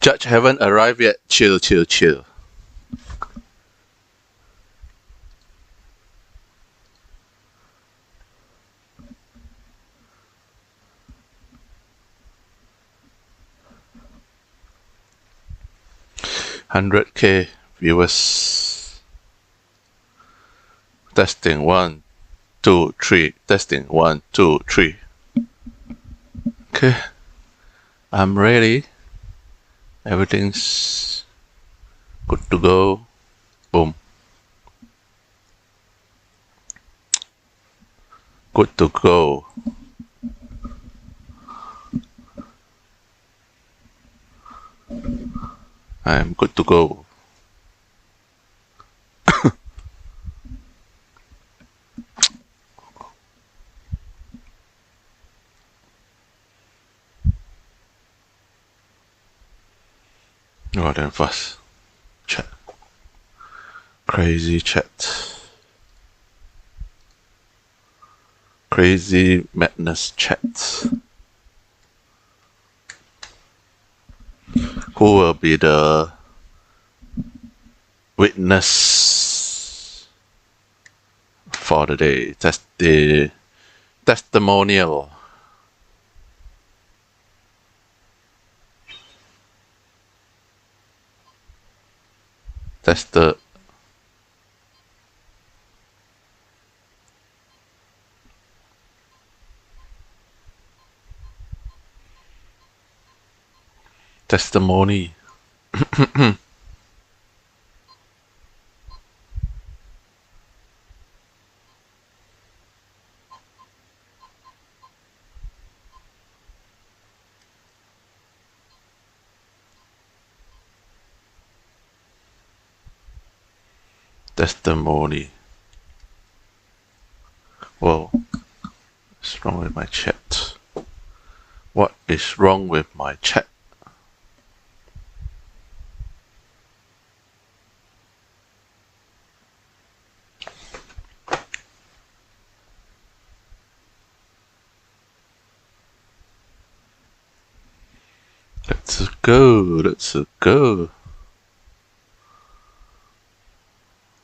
Judge haven't arrived yet. Chill, chill, chill. $100K viewers. Testing 1, 2, 3. Testing 1, 2, 3. Okay, I'm ready. Everything's good to go. Boom. Good to go. I'm good to go. Oh, damn fast. Chat. Crazy chat. Crazy madness chat. Who will be the witness for the day? The testimonial. That's the testimony. Testimony. Whoa. What's wrong with my chat? What is wrong with my chat? Let's go. Let's go.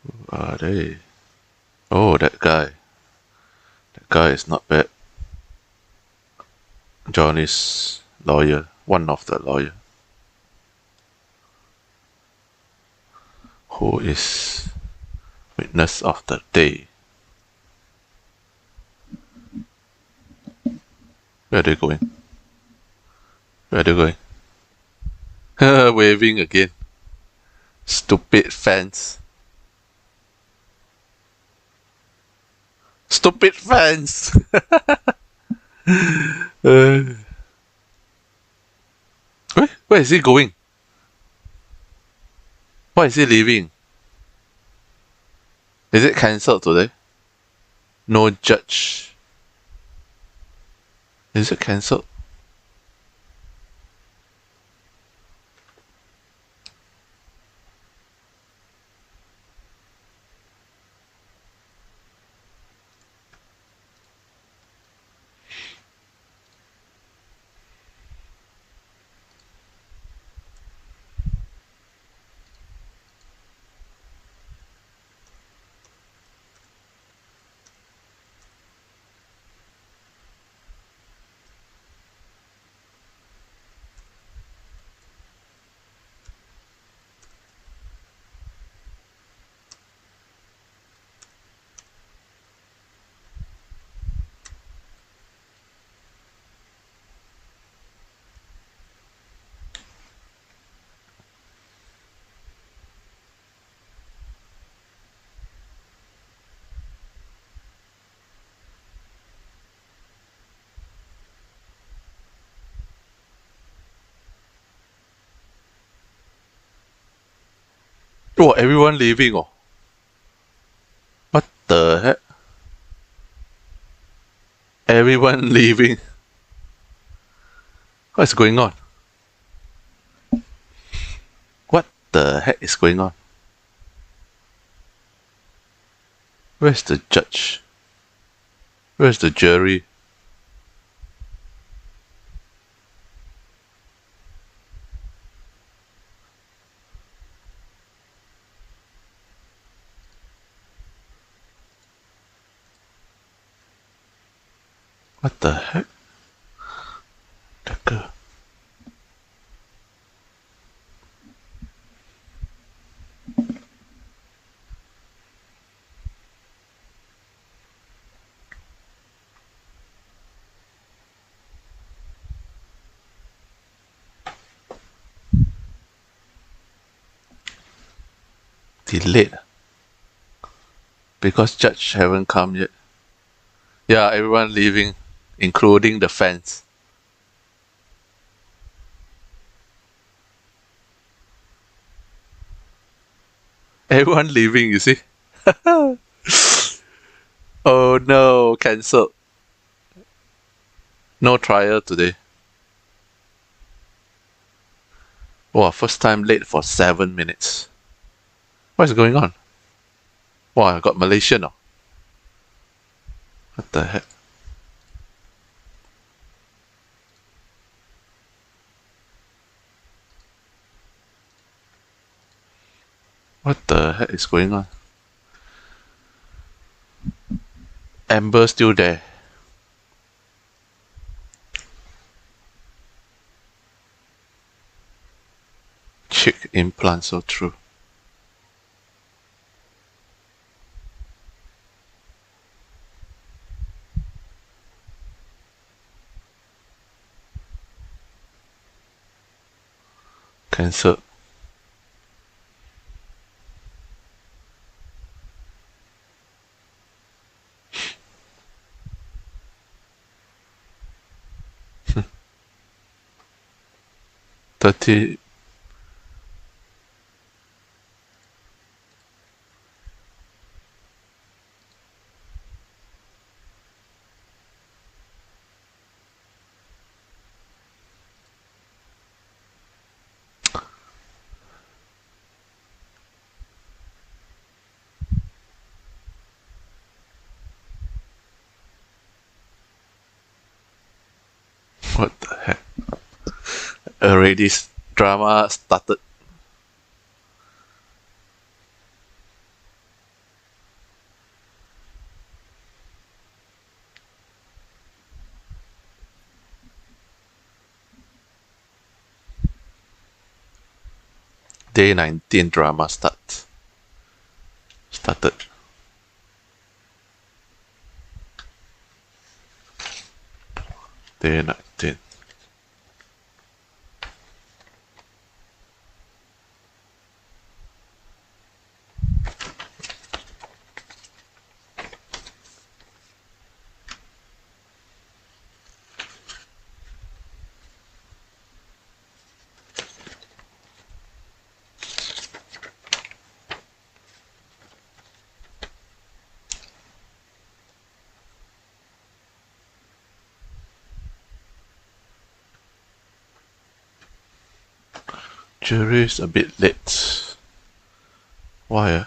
Who are they? Oh, that guy. That guy is not bad. Johnny's lawyer. One of the lawyer. Who is witness of the day? Where are they going? Where are they going? Waving again. Stupid fans. Stupid fans! Where is he going? Why is he leaving? Is it cancelled today? No judge. Is it cancelled? Oh, everyone leaving, oh. What the heck? Everyone leaving. What's going on? What the heck is going on? Where's the judge? Where's the jury? What the heck? That girl. Delayed. Because judge haven't come yet. Yeah, everyone leaving, including the fans. Everyone leaving, you see? Oh no, cancelled. No trial today. Wow, first time late for 7 minutes. What is going on? Wow, I got Malaysian now. What the heck? What the heck is going on? Amber still there. Chick implant, so true. Cancelled. $30. What the heck? Already drama started. Day 19 drama started. Day 19. Jury's a bit late. Why?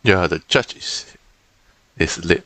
Yeah, the judge is late.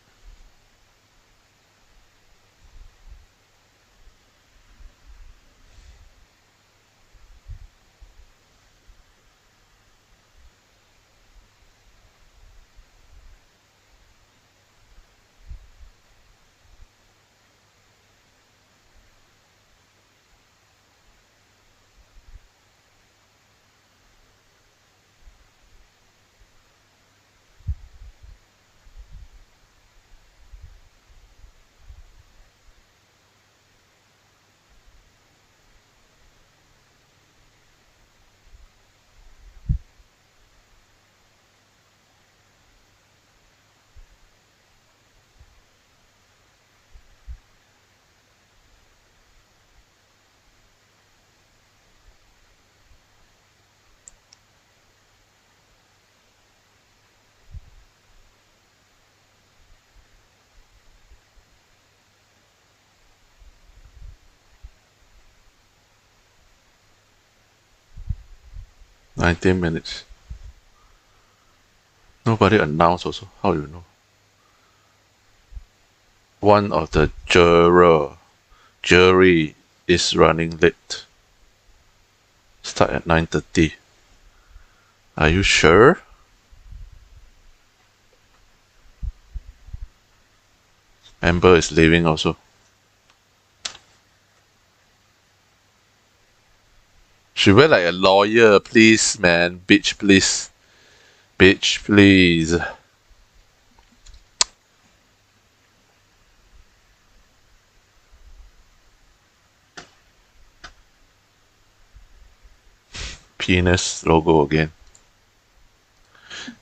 19 minutes. Nobody announced also. How you know? One of the jury is running late. Start at 9:30. Are you sure? Amber is leaving also. She wear like a lawyer, please, man. Bitch, please. Bitch, please. Penis logo again.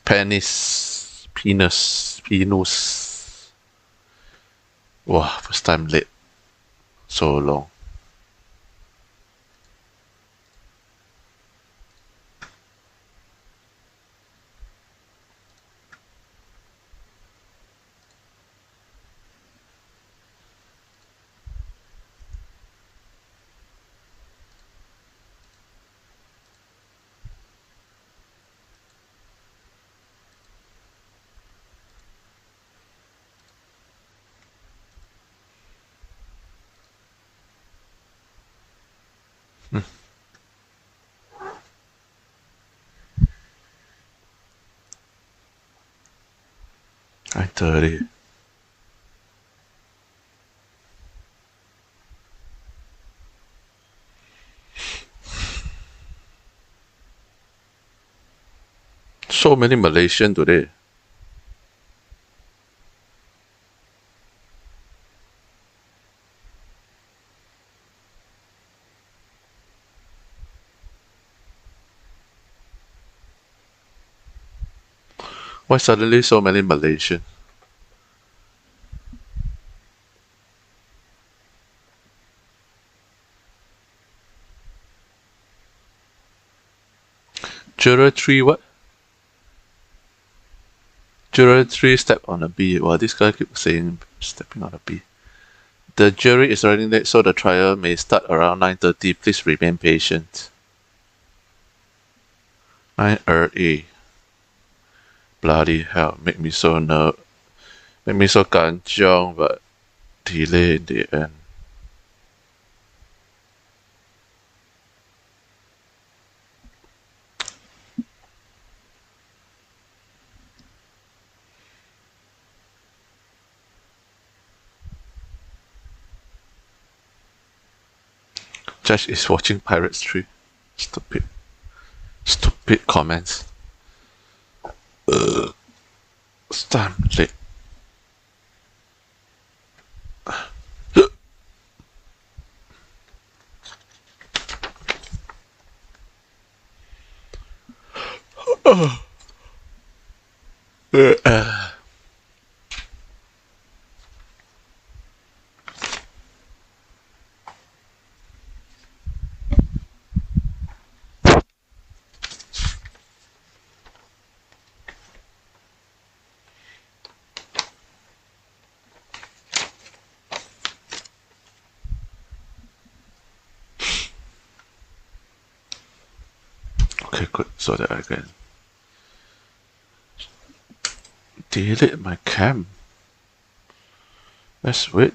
Penis. Penis. Wow, first time late. So long. Hmm. 9:30. So many Malaysian today. Why suddenly so many Malaysian? Juror 3 what? Juror 3 step on a B. Well, this guy keeps saying stepping on a B. The jury is running late, so the trial may start around 9:30. Please remain patient. 9:30. Bloody hell, make me so kanchiong, but delay in the end. Judge is watching Pirates 3. Stupid. Stupid comments. Start late. Okay, good. So that I can delete my cam. That's weird.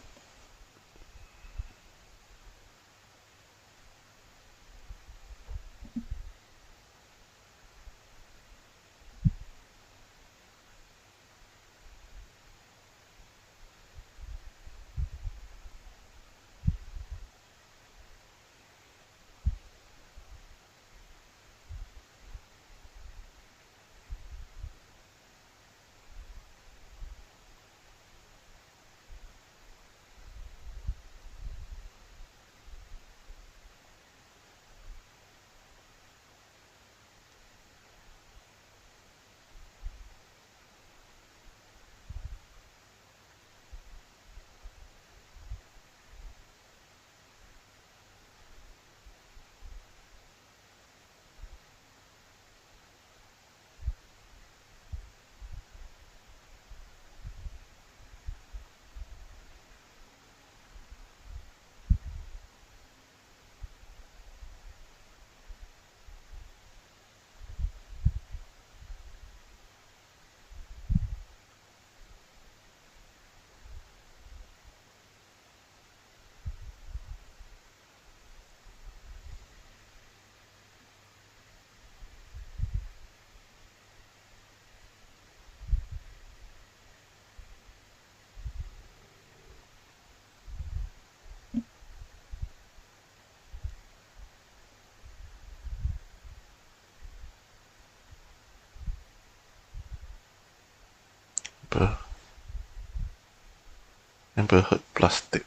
Amber Heard plastic.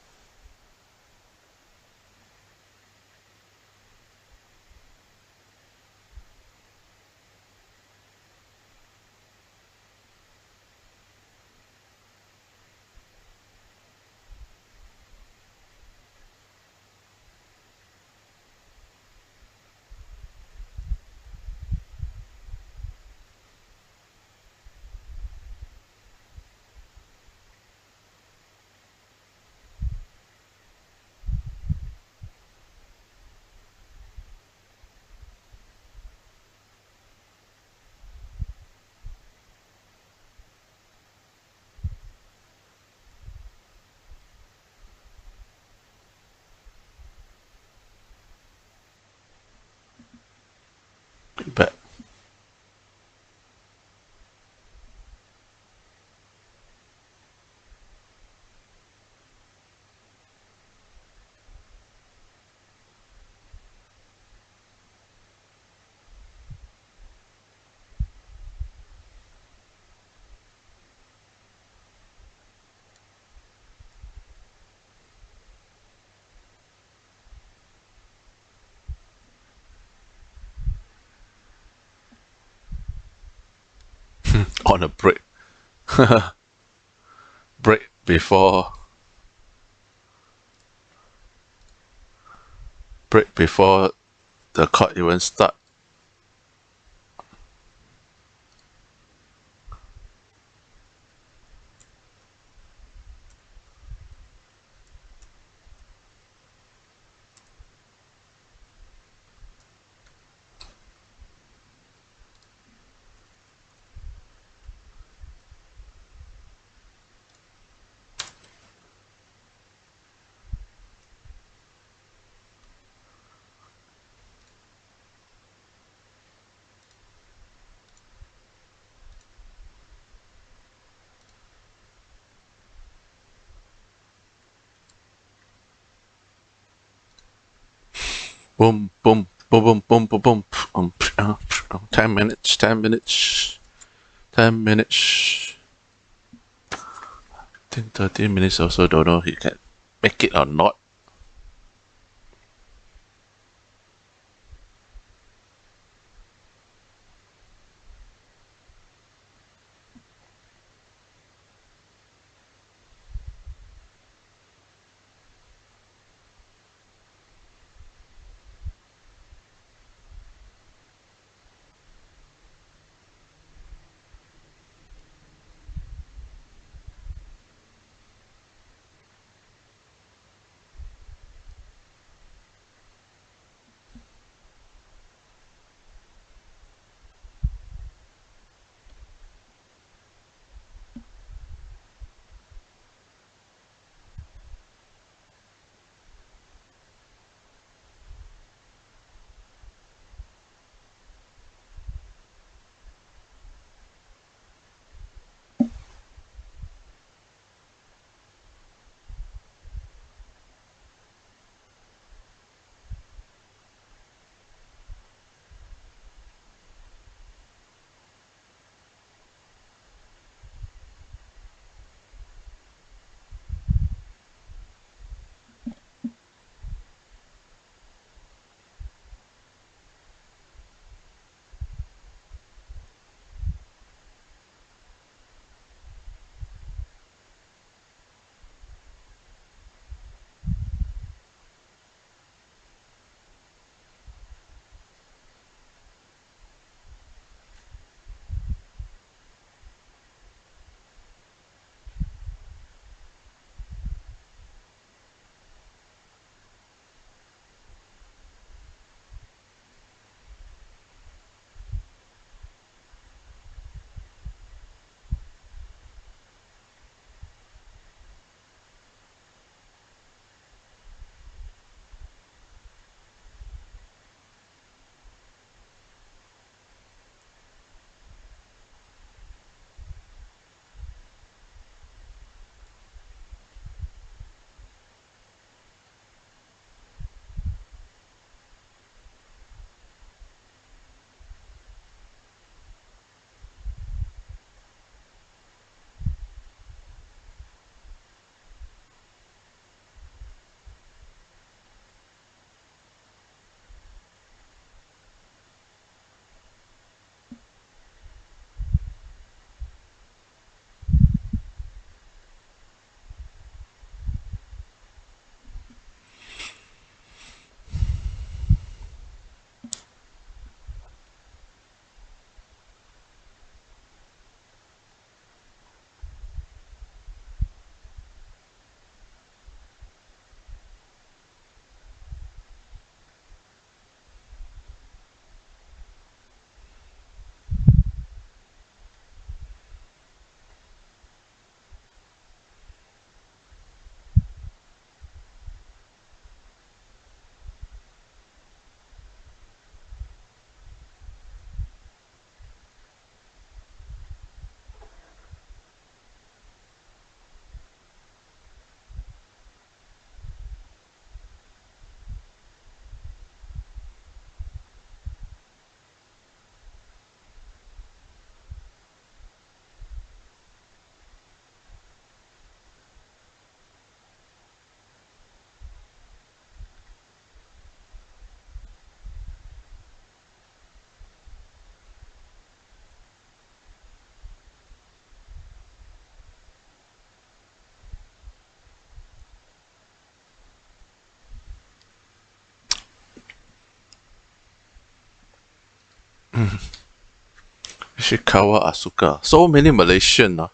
But on a break before the court even start. Boom, boom, boom, boom, boom, boom, boom. 10 minutes, 10 minutes, 10 minutes. I think 30 minutes also, don't know he can make it or not. Ishikawa Asuka. So many Malaysian.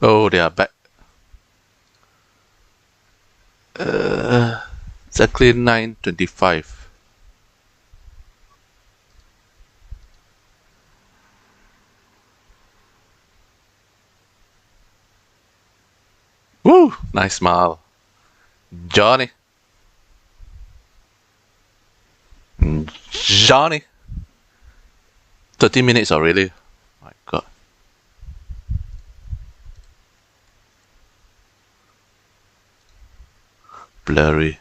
Oh, they are back. Exactly 9:25. Woo! Nice smile. Johnny. Johnny. 30 minutes already. My god. Blurry.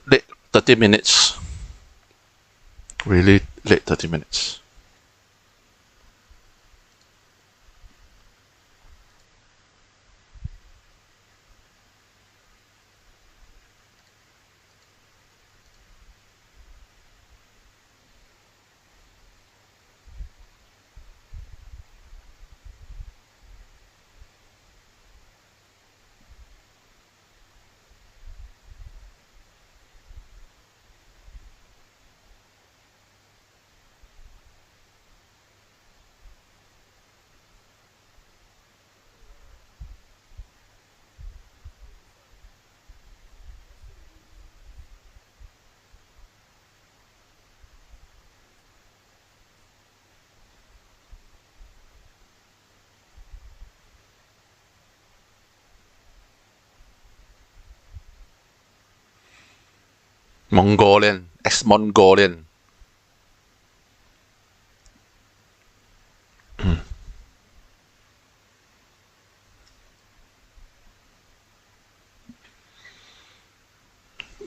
Late 30 minutes. Really late 30 minutes. Mongolian. Ex-Mongolian.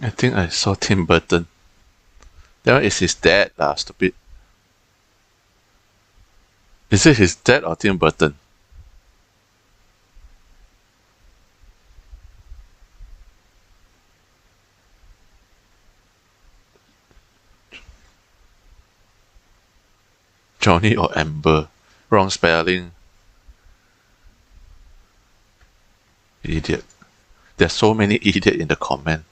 I think I saw Tim Burton. That one is his dad, stupid. Is it his dad or Tim Burton? Johnny or Amber? Wrong spelling. Idiot. There's so many idiots in the comment.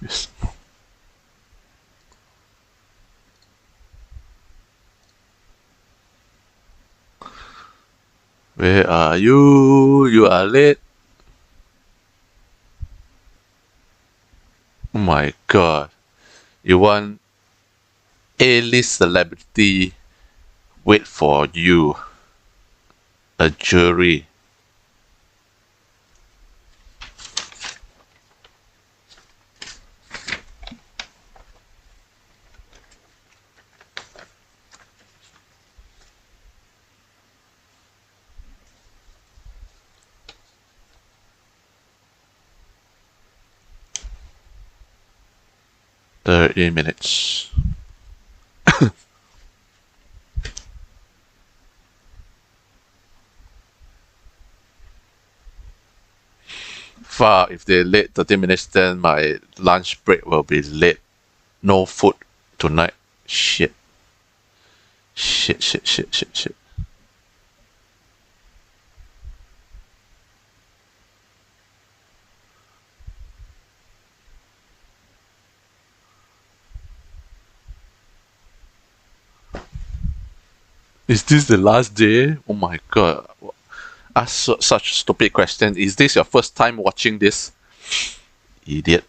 Yes. Where are you? You are late. Oh my god. You want A-list celebrity wait for you. A jury. $30 minutes. Fuck, if they're late 30 minutes, then my lunch break will be late. No food tonight. Shit. Shit. Is this the last day? Oh my god. Ask such a stupid question. Is this your first time watching this? Idiot.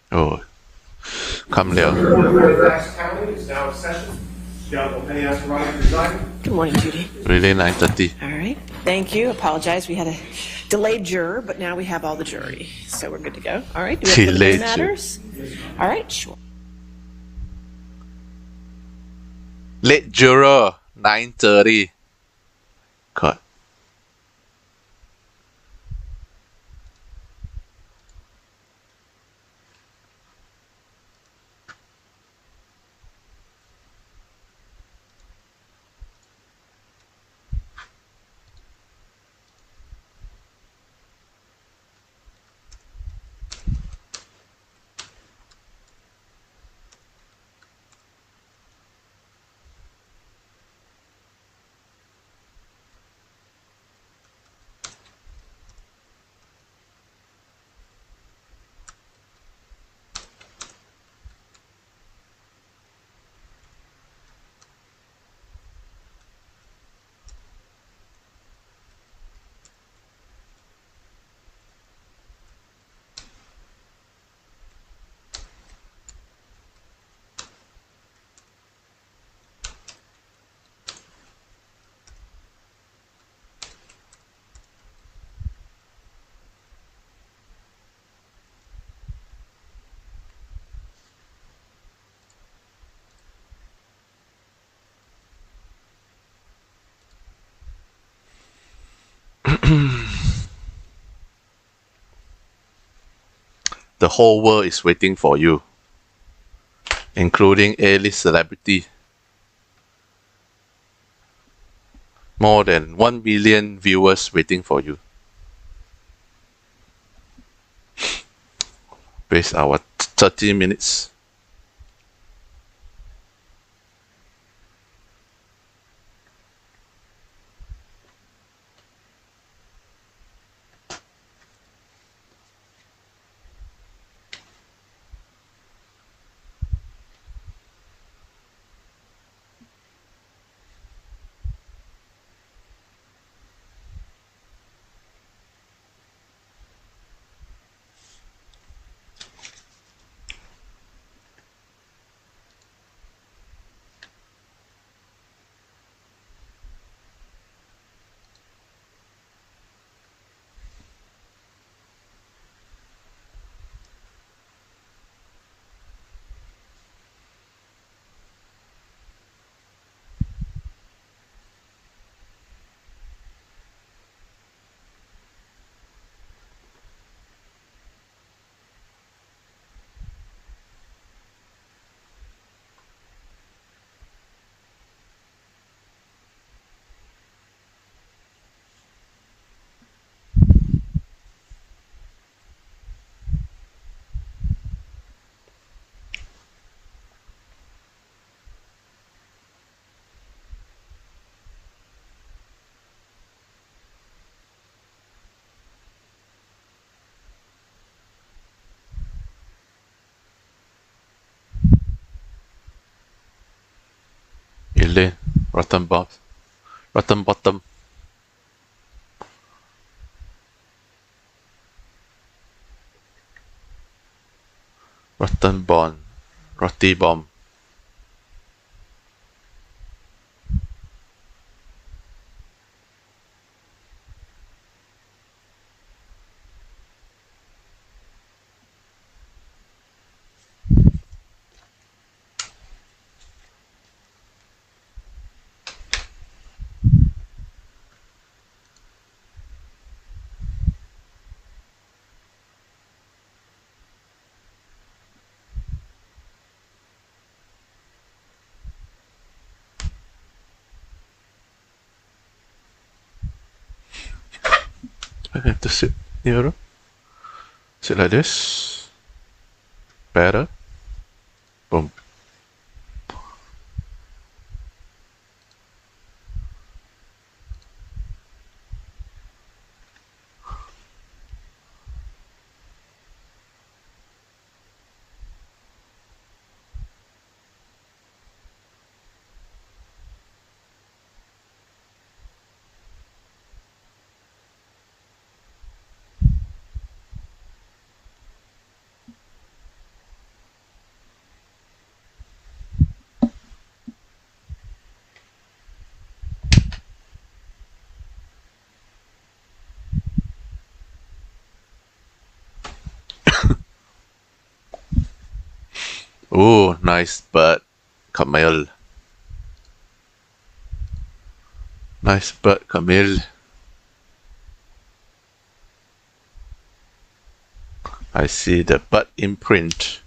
Oh, come Leo. Is now in session. Good morning, Judy. Really 9:30. All right. Thank you. Apologize. We had a delayed juror, but now we have all the jury. So we're good to go. All right. Do we have Delayed matters? All right. Sure. Late juror 9:30. God. The whole world is waiting for you, including A-list celebrity. More than 1 million viewers waiting for you. Waste our 30 minutes. Elaine, rotten bottom. Rotten bond. Roti bomb. I have to sit nearer. Sit like this. Better. Boom. Ooh, nice bird. Camille. Nice bird, Camille. I see the bird imprint.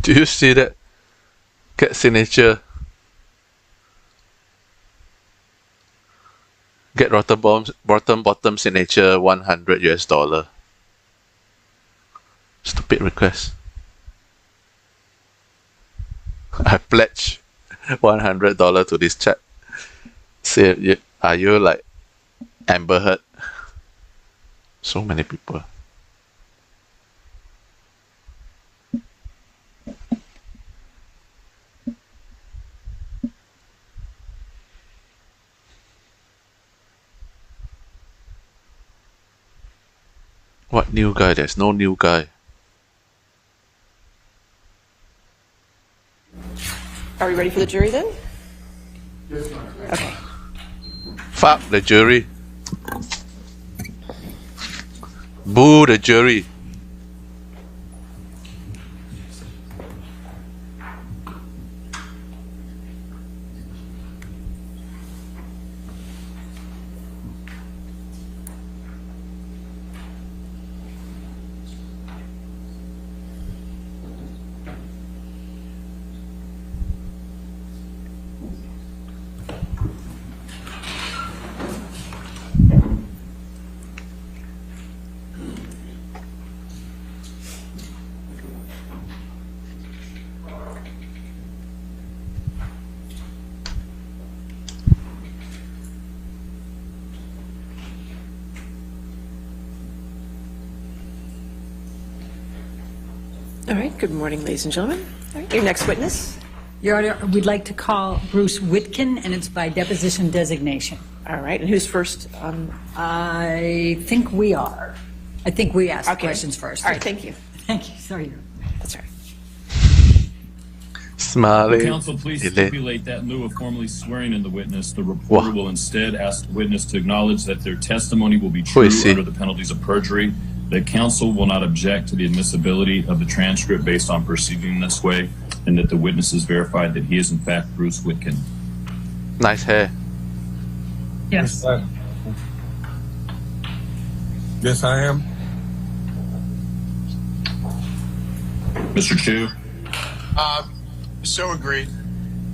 Do you see that cat signature? Get bottom signature $100. Stupid request. I pledge $100 to this chat. Say, are you like Amber Heard? So many people. What new guy? There's no new guy. Are we ready for the jury then? Yes, ma'am. Okay. Fuck the jury. Boo the jury. All right. Good morning, ladies and gentlemen. All right, your next witness. Your Honor, we'd like to call Bruce Witkin, and it's by deposition designation. All right. And who's first? I think we are. I think we asked Okay. questions first. All right. Thank you. Thank you. Sorry. That's all right. Smiling. Counsel, please Ele- stipulate that in lieu of formally swearing in the witness, the reporter will instead ask the witness to acknowledge that their testimony will be true is he? under the penalties of perjury, that counsel will not object to the admissibility of the transcript based on proceeding this way, and that the witness has verified that he is in fact Bruce Witkin. Nice hair. Yes. Yes, I am. Mr. Chu? So agreed.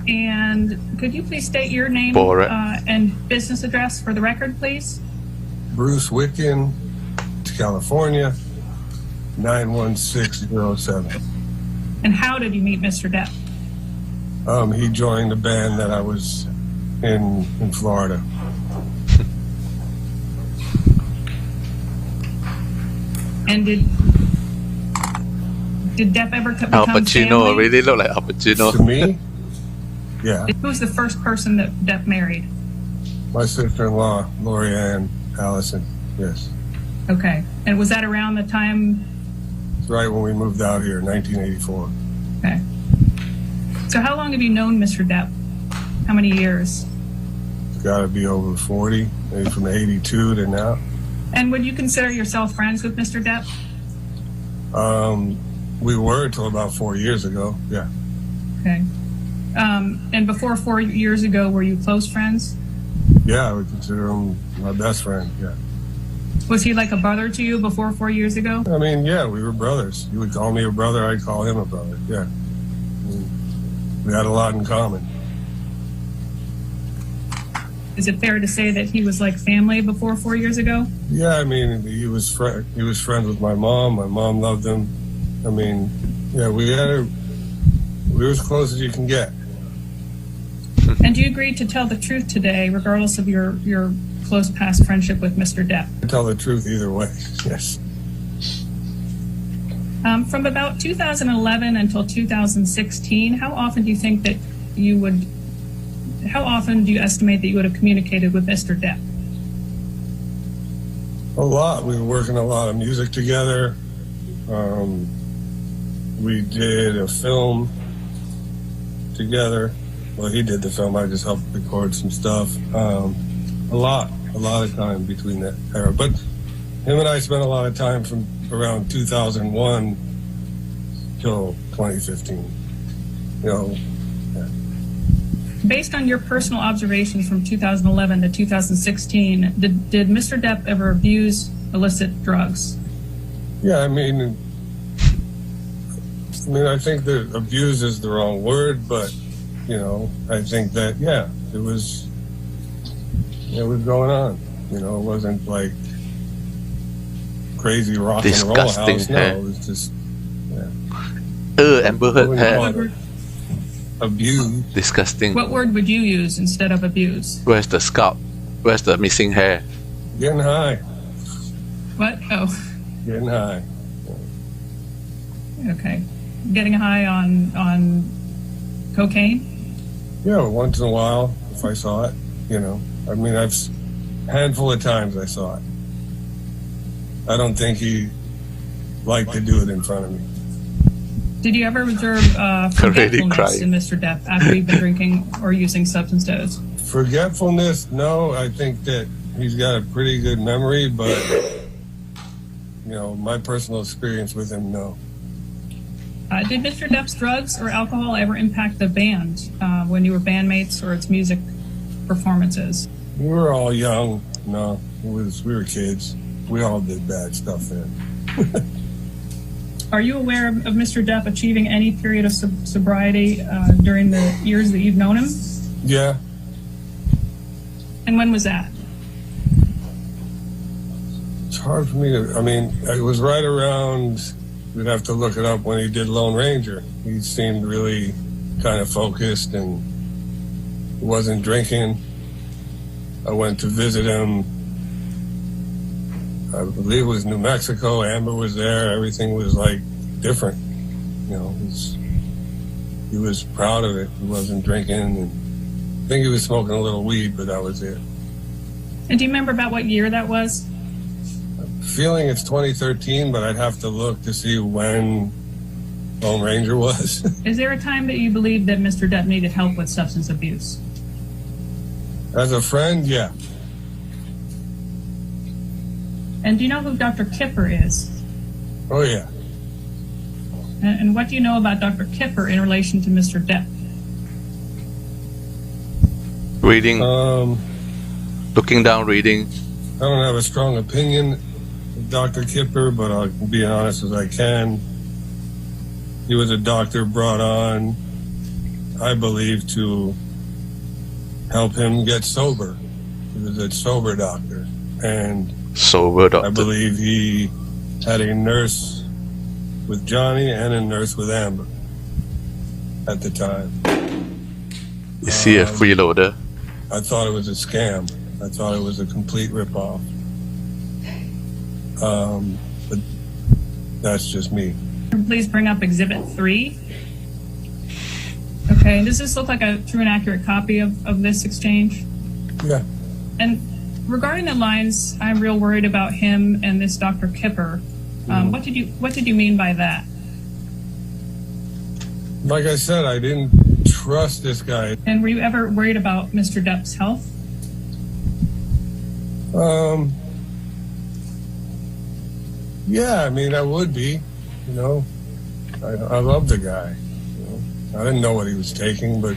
And could you please state your name For it. and business address for the record, please? Bruce Whitkin, California, 91607. And how did you meet Mr. Depp? He joined the band that I was in Florida. And did Depp ever become Al Pacino family? really look like Al Pacino. To me, yeah, Who was the first person that Depp married? my sister-in-law, Lori Ann Allison. Yes, Okay. And was that around the time? it's right when we moved out here, 1984. Okay. So how long have you known Mr. Depp? How many years? It's got to be over 40, maybe from 82 to now. And would you consider yourself friends with Mr. Depp? We were until about 4 years ago. Yeah, Okay. And before 4 years ago, were you close friends? yeah, I would consider him my best friend. Yeah, Was he like a brother to you before 4 years ago? I mean, yeah, we were brothers. You would call me a brother, I'd call him a brother. Yeah, we had a lot in common. Is it fair to say that he was like family before 4 years ago? Yeah, I mean, he was friends with my mom. My mom loved him. I mean, yeah, we were as close as you can get. And do you agree to tell the truth today, regardless of your close past friendship with Mr. Depp? I tell the truth either way. Yes. From about 2011 until 2016, how often do you think that you would? How often do you estimate that you would have communicated with Mr. Depp? A lot. We were working a lot of music together. We did a film together. Well, he did the film. I just helped record some stuff. A lot of time between that era. But him and I spent a lot of time from around 2001 till 2015. You know, Based on your personal observations from 2011 to 2016, did Mr. Depp ever abuse illicit drugs? yeah, I mean, I think that abuse is the wrong word, but, you know, I think that, yeah, it was going on. You know, it wasn't like crazy rock and roll Disgusting house. No, hair. it was just, Amber Heard hair. Abuse. Disgusting. What word would you use instead of abuse? Where's the scalp? Where's the missing hair? Getting high. What? Oh, Getting high. okay. Getting high on cocaine? Yeah, once in a while, if I saw it, you know. I mean, handful of times I saw it. I don't think he liked to do it in front of me. Did you ever observe Already forgetfulness crying. in Mr. Depp after you've been drinking or using substances? Forgetfulness, no. I think that he's got a pretty good memory, but, you know, my personal experience with him, no. Did Mr. Depp's drugs or alcohol ever impact the band when you were bandmates or its music performances? We were all young. No, we were kids. We all did bad stuff then. Are you aware of Mr. Depp achieving any period of sobriety during the years that you've known him? Yeah. And when was that? It's hard for me to, I mean, it was right around, we'd have to look it up, when he did Lone Ranger. He seemed really kind of focused and wasn't drinking. I went to visit him, I believe it was New Mexico. Amber was there. Everything was like different. You know, he was proud of it. He wasn't drinking. And I think he was smoking a little weed, but that was it. And do you remember about what year that was? Feeling it's 2013, but I'd have to look to see when Lone Ranger was. Is there a time that you believed that Mr. Depp needed help with substance abuse? As a friend, yeah. And do you know who Dr. Kipper is? Oh, yeah. And what do you know about Dr. Kipper in relation to Mr. Depp? Reading, looking down, reading. I don't have a strong opinion of Dr. Kipper, but I'll be honest as I can. He was a doctor brought on I believe, to help him get sober. He was a sober doctor. And Sober doctor. I believe he had a nurse with Johnny and a nurse with Amber at the time. Is he a freeloader? I thought it was a scam. I thought it was a complete ripoff. But that's just me. Please bring up Exhibit 3. Okay, does this look like a true and accurate copy of this exchange? Yeah. And regarding the lines, I'm real worried about him and this Dr. Kipper. What did you mean by that? Like I said, I didn't trust this guy. And were you ever worried about Mr. Depp's health? Yeah, I mean, I would be, you know. I love the guy. You know? I didn't know what he was taking, but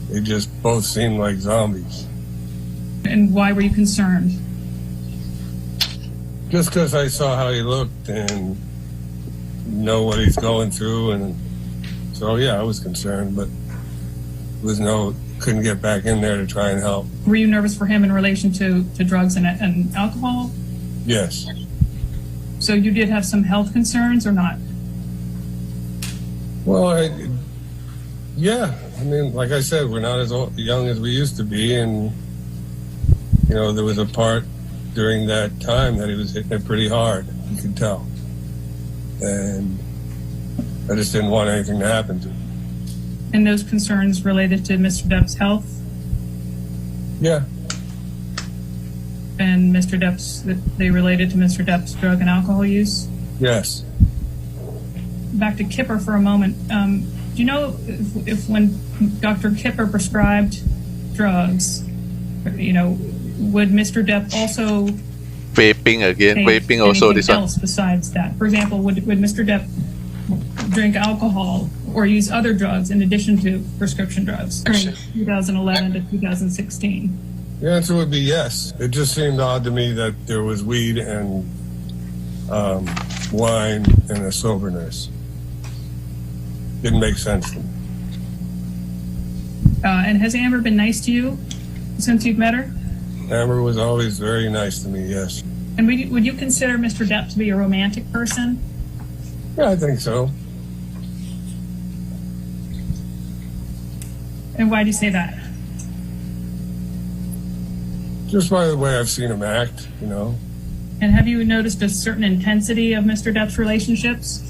they just both seemed like zombies. And why were you concerned? Just because I saw how he looked and know what he's going through, and so yeah, I was concerned, but couldn't get back in there to try and help. Were you nervous for him in relation to drugs and alcohol? Yes. So you did have some health concerns or not? Well, yeah. I mean, like I said, we're not as young as we used to be, and you know, there was a part during that time that he was hitting it pretty hard. You could tell, and I just didn't want anything to happen to him. And those concerns related to Mr. Depp's health? Yeah. And they related to Mr. Depp's drug and alcohol use? Yes. Back to Kipper for a moment. Do you know if when Dr. Kipper prescribed drugs, you know, would Mr. Depp also Vaping again. take Vaping also anything this one. else besides that? For example, would Mr. Depp drink alcohol or use other drugs in addition to prescription drugs during 2011 to 2016? The answer would be yes. It just seemed odd to me that there was weed and wine and a sober nurse. Didn't make sense to me. And has Amber been nice to you since you've met her? Amber was always very nice to me, yes. And would you consider Mr. Depp to be a romantic person? Yeah, I think so. And why do you say that? Just by the way I've seen him act, you know. And have you noticed a certain intensity of Mr. Depp's relationships?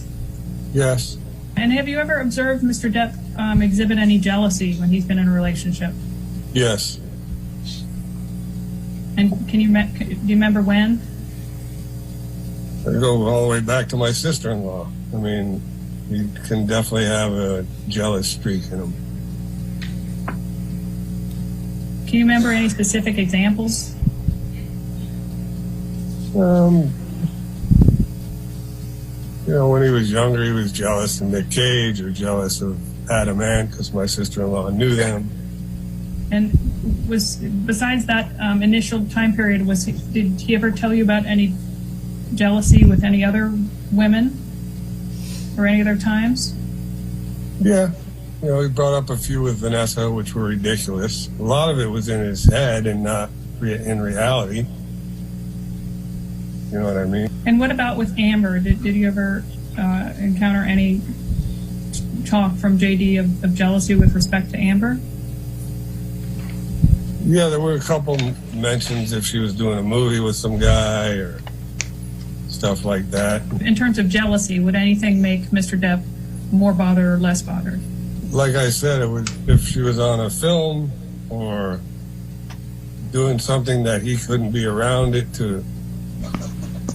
Yes. And have you ever observed Mr. Depp exhibit any jealousy when he's been in a relationship? Yes. And do you remember when? I go all the way back to my sister-in-law. I mean, he can definitely have a jealous streak in him. Can you remember any specific examples? You know, when he was younger, he was jealous of Nick Cage or jealous of Adam Ant because my sister-in-law knew them. And besides that initial time period, did he ever tell you about any jealousy with any other women or any other times? Yeah. You know, he brought up a few with Vanessa, which were ridiculous. A lot of it was in his head and not in reality. You know what I mean? And what about with Amber? Did you ever encounter any talk from JD of jealousy with respect to Amber? Yeah, there were a couple mentions if she was doing a movie with some guy or stuff like that. In terms of jealousy, would anything make Mr. Depp more bothered or less bothered? Like I said, it would if she was on a film or doing something that he couldn't be around it to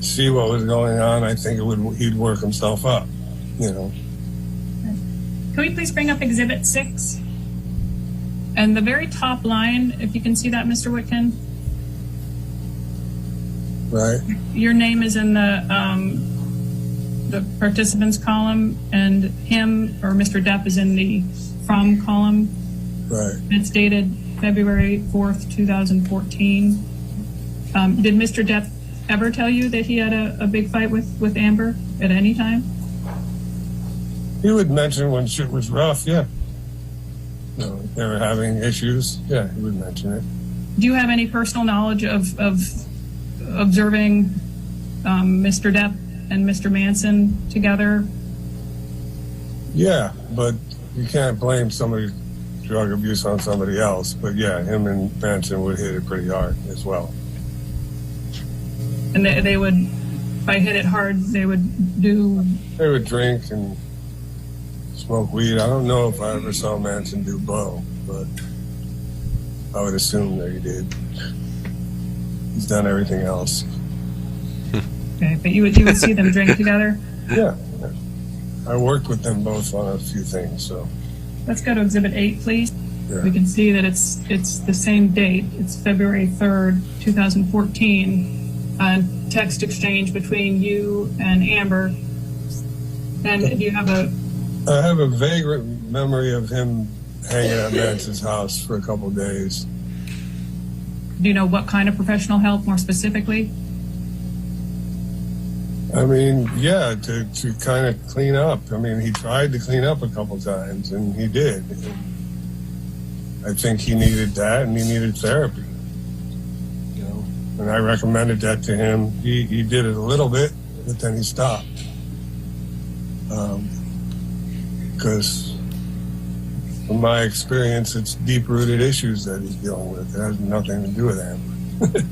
see what was going on. I think he'd work himself up, you know. Can we please bring up Exhibit 6? And the very top line, if you can see that, Mr. Whitkin. Right. Your name is in the participants column, and him or Mr. Depp is in the from column. Right. It's dated February 4th, 2014. Did Mr. Depp ever tell you that he had a big fight with Amber at any time? He would mention when shit was rough, yeah. they were having issues, yeah, he would mention it. Do you have any personal knowledge of observing Mr. Depp and Mr. Manson together? Yeah, but you can't blame somebody's drug abuse on somebody else. But yeah, him and Manson would hit it pretty hard as well. And they would, by hit it hard, they would do... They would drink and smoke weed. I don't know if I ever saw Manson do blow, but I would assume that he did. He's done everything else. Okay, but you would see them drink together? Yeah. I worked with them both on a few things, so. Let's go to Exhibit 8, please. Yeah. We can see that it's the same date. It's February 3rd, 2014. Text exchange between you and Amber. And you have I have a vague memory of him hanging at Manson's house for a couple of days. Do you know what kind of professional help, more specifically? I mean, yeah, to kind of clean up. I mean, he tried to clean up a couple times, and he did. I think he needed that, and he needed therapy. You know, and I recommended that to him. He did it a little bit, but then he stopped. Because from my experience, it's deep-rooted issues that he's dealing with. It has nothing to do with Amber.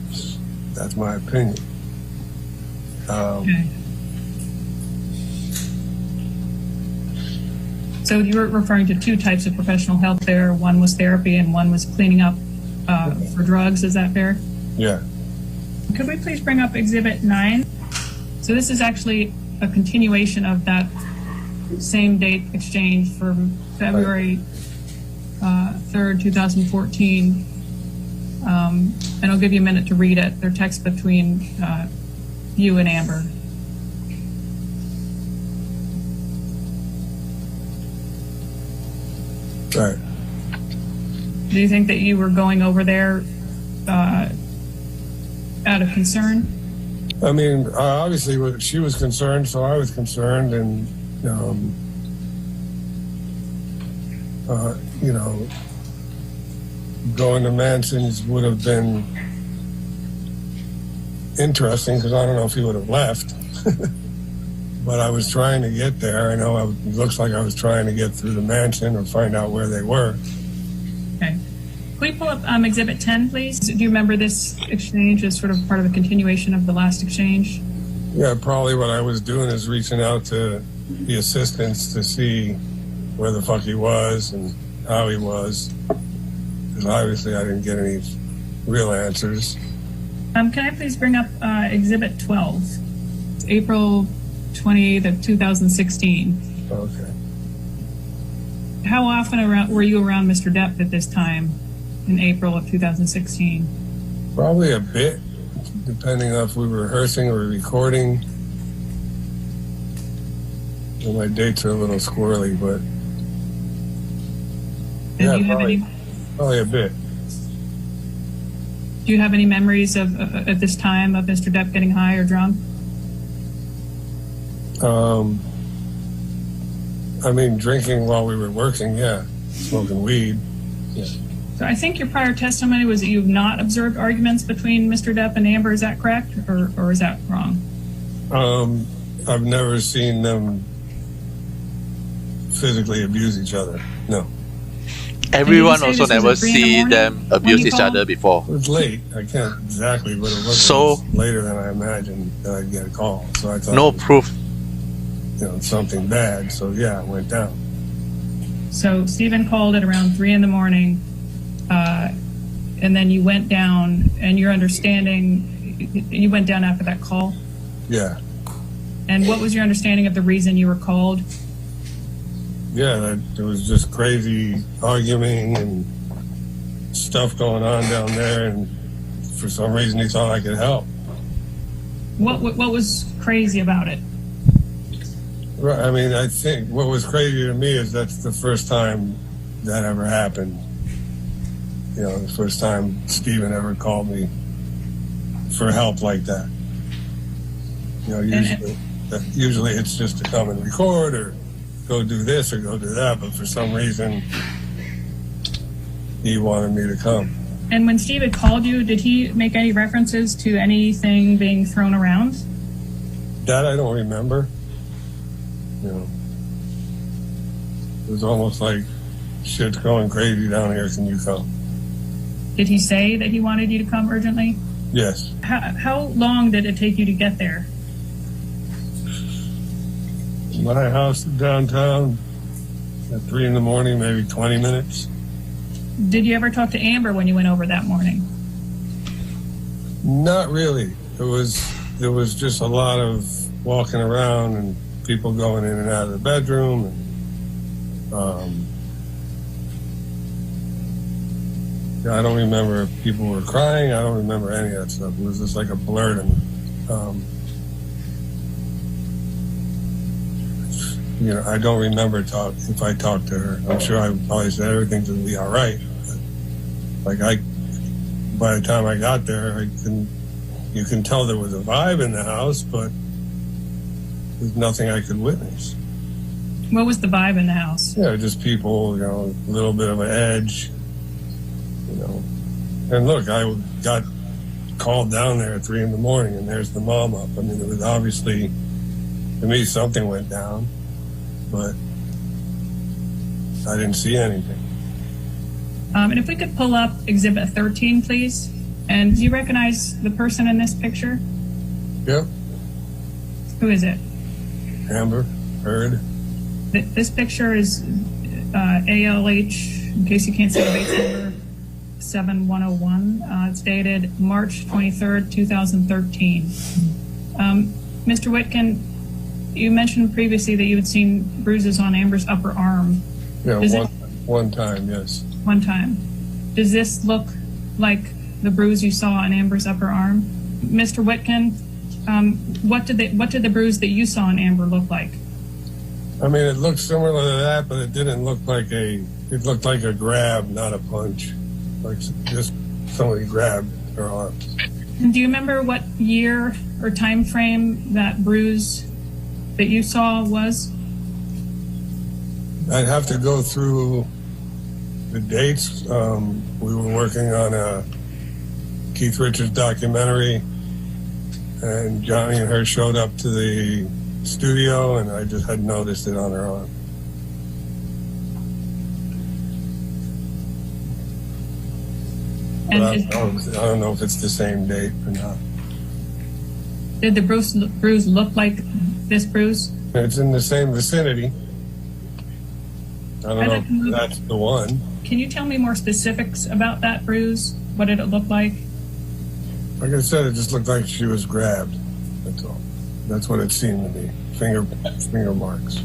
That's my opinion. Okay. So you were referring to two types of professional help there. One was therapy and one was cleaning up for drugs. Is that fair? Yeah. Could we please bring up Exhibit 9? So this is actually a continuation of that same date exchange from February 3rd, 2014. And I'll give you a minute to read it. They're text between you and Amber. Right. Do you think that you were going over there out of concern? I mean, obviously, she was concerned, so I was concerned, and you know, going to Manson's would have been interesting because I don't know if he would have left. But I was trying to get there. I know it looks like I was trying to get through the mansion or find out where they were. Okay. Can we pull up Exhibit 10, please? Do you remember this exchange as sort of part of a continuation of the last exchange? Yeah, probably what I was doing is reaching out to the assistants to see where the fuck he was and how he was. Because obviously I didn't get any real answers. Can I please bring up Exhibit 12? It's April 20th of 2016. Okay. How often were you around Mr. Depp at this time in April of 2016? Probably a bit, depending on if we were rehearsing or recording. Well, my dates are a little squirrely, but And do you have probably a bit. Do you have any memories of at this time of Mr. Depp getting high or drunk? I mean, drinking while we were working, yeah. Smoking weed. Yeah. So I think your prior testimony was that you've not observed arguments between Mr. Depp and Amber. Is that correct, or is that wrong? I've never seen them physically abuse each other. No. Everyone And you say also this was never at 3 in the see morning them when abuse you each called? other before. It was late. I can't exactly, but it was So- later than I imagined that I'd get a call. So I thought, No proof. Something bad. So yeah, I went down. So Stephen called at around 3 in the morning, and then you went down, and your understanding, you went down after that call? Yeah. And what was your understanding of the reason you were called? Yeah, that there was just crazy arguing and stuff going on down there, and for some reason he thought I could help. What was crazy about it? Right. I mean, I think what was crazy to me is that's the first time that ever happened. The first time Stephen ever called me for help like that. Usually it's just to come and record or go do this or go do that, but for some reason he wanted me to come. And when Steve had called you, did he make any references to anything being thrown around? That I don't remember. You know, it was almost like, shit's going crazy down here, can you come? Did he say that he wanted you to come urgently? Yes. How long did it take you to get there? My house downtown at 3 in the morning, maybe 20 minutes. Did you ever talk to Amber when you went over that morning? Not really. It was just a lot of walking around and people going in and out of the bedroom, and I don't remember if people were crying. I don't remember any of that stuff. It was just like a blur to me. You know, I don't remember if I talked to her. I'm sure I probably said everything's gonna be all right. But by the time I got there, you can tell there was a vibe in the house, but there's nothing I could witness. What was the vibe in the house? Yeah, just people, you know, a little bit of an edge, you know. And look, I got called down there at 3 in the morning, and there's the mom up. I mean, it was obviously, to me, something went down, but I didn't see anything. And if we could pull up Exhibit 13, please. And do you recognize the person in this picture? Yep, Who is it? Amber Heard. This picture is ALH, in case you can't see the base number, 7101. It's dated March 23rd, 2013. Mr. Whitkin, you mentioned previously that you had seen bruises on Amber's upper arm. Yeah, one time, yes. One time. Does this look like the bruise you saw on Amber's upper arm? Mr. Whitkin, what did the bruise that you saw on Amber look like? I mean, it looked similar to that, but it didn't look like it looked like a grab, not a punch. Like just somebody grabbed her arm. And do you remember what year or time frame that bruise that you saw was? I'd have to go through the dates. We were working on a Keith Richards documentary, and Johnny and her showed up to the studio, and I just had noticed it on her arm. But I don't know if it's the same date or not. Did the bruise look like this bruise? It's in the same vicinity. I don't know if that's the one. Can you tell me more specifics about that bruise? What did it look like? Like I said, it just looked like she was grabbed. That's all. That's what it seemed to be. Finger marks.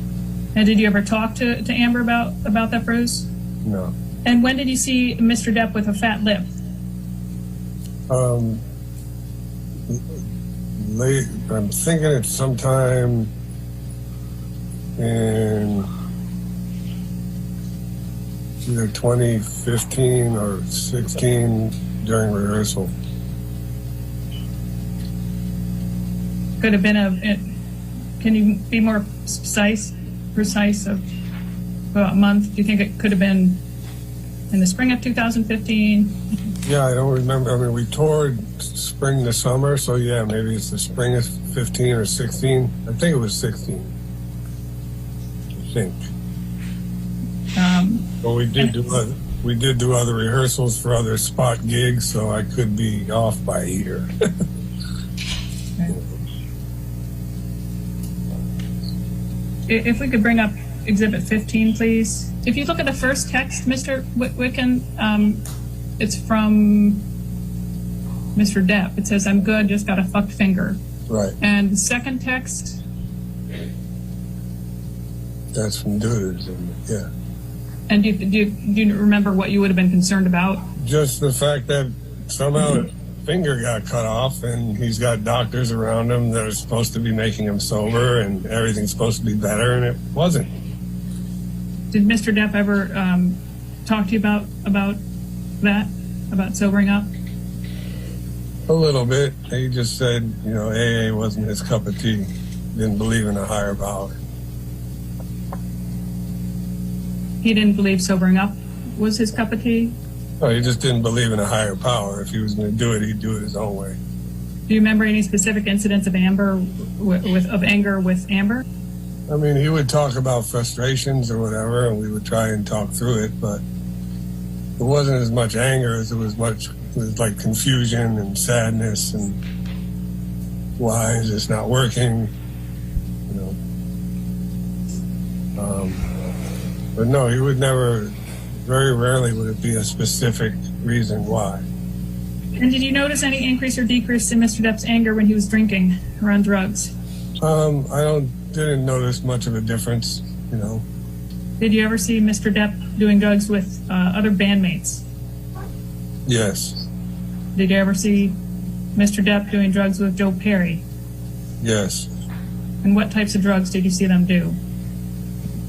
And did you ever talk to Amber about that bruise? No. And when did you see Mr. Depp with a fat lip? Late. I'm thinking it's sometime in either 2015 or 16 during rehearsal. Could have been can you be more precise of a month? Do you think it could have been in the spring of 2015? Yeah, I don't remember. I mean, we toured spring to summer, so yeah, maybe it's the spring of 15 or 16. I think it was 16. I think. But we did do other rehearsals for other spot gigs, so I could be off by a year. If we could bring up Exhibit 15, please. If you look at the first text, Mr. Whitkin, it's from Mr. Depp. It says, "I'm good, just got a fucked finger." Right. And the second text? That's from Dudas, yeah. And do you remember what you would have been concerned about? Just the fact that somehow his finger got cut off, and he's got doctors around him that are supposed to be making him sober, and everything's supposed to be better, and it wasn't. Did Mr. Depp ever talk to you about that, about sobering up? A little bit. He just said, you know, AA wasn't his cup of tea. Didn't believe in a higher power. He didn't believe sobering up was his cup of tea? No, he just didn't believe in a higher power. If he was going to do it, he'd do it his own way. Do you remember any specific incidents of anger with Amber? I mean, he would talk about frustrations or whatever, and we would try and talk through it, but it wasn't as much anger as it was like confusion and sadness and why is this not working, you know. But no, he would never, very rarely would it be a specific reason why. And did you notice any increase or decrease in Mr. Depp's anger when he was drinking or on drugs? I didn't notice much of a difference, you know. Did you ever see Mr. Depp doing drugs with other bandmates? Yes. Did you ever see Mr. Depp doing drugs with Joe Perry? Yes. And what types of drugs did you see them do?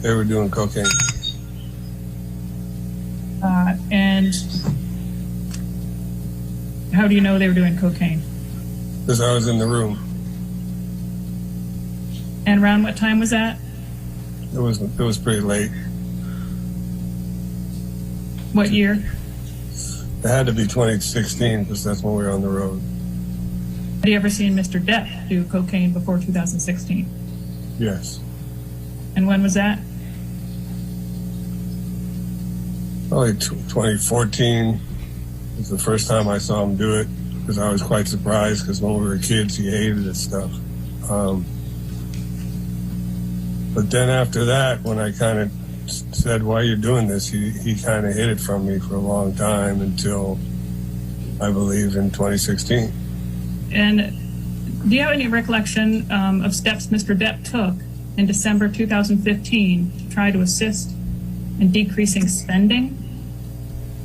They were doing cocaine. And how do you know they were doing cocaine? Because I was in the room. And around what time was that? It was pretty late. What year? It had to be 2016 because that's when we were on the road. Had you ever seen Mr. Depp do cocaine before 2016? Yes. And when was that? Probably 2014 was the first time I saw him do it because I was quite surprised because when we were kids, he hated this stuff. But then after that, when I kind of said, why are you doing this? He kind of hid it from me for a long time until, I believe, in 2016. And do you have any recollection of steps Mr. Depp took in December 2015 to try to assist in decreasing spending?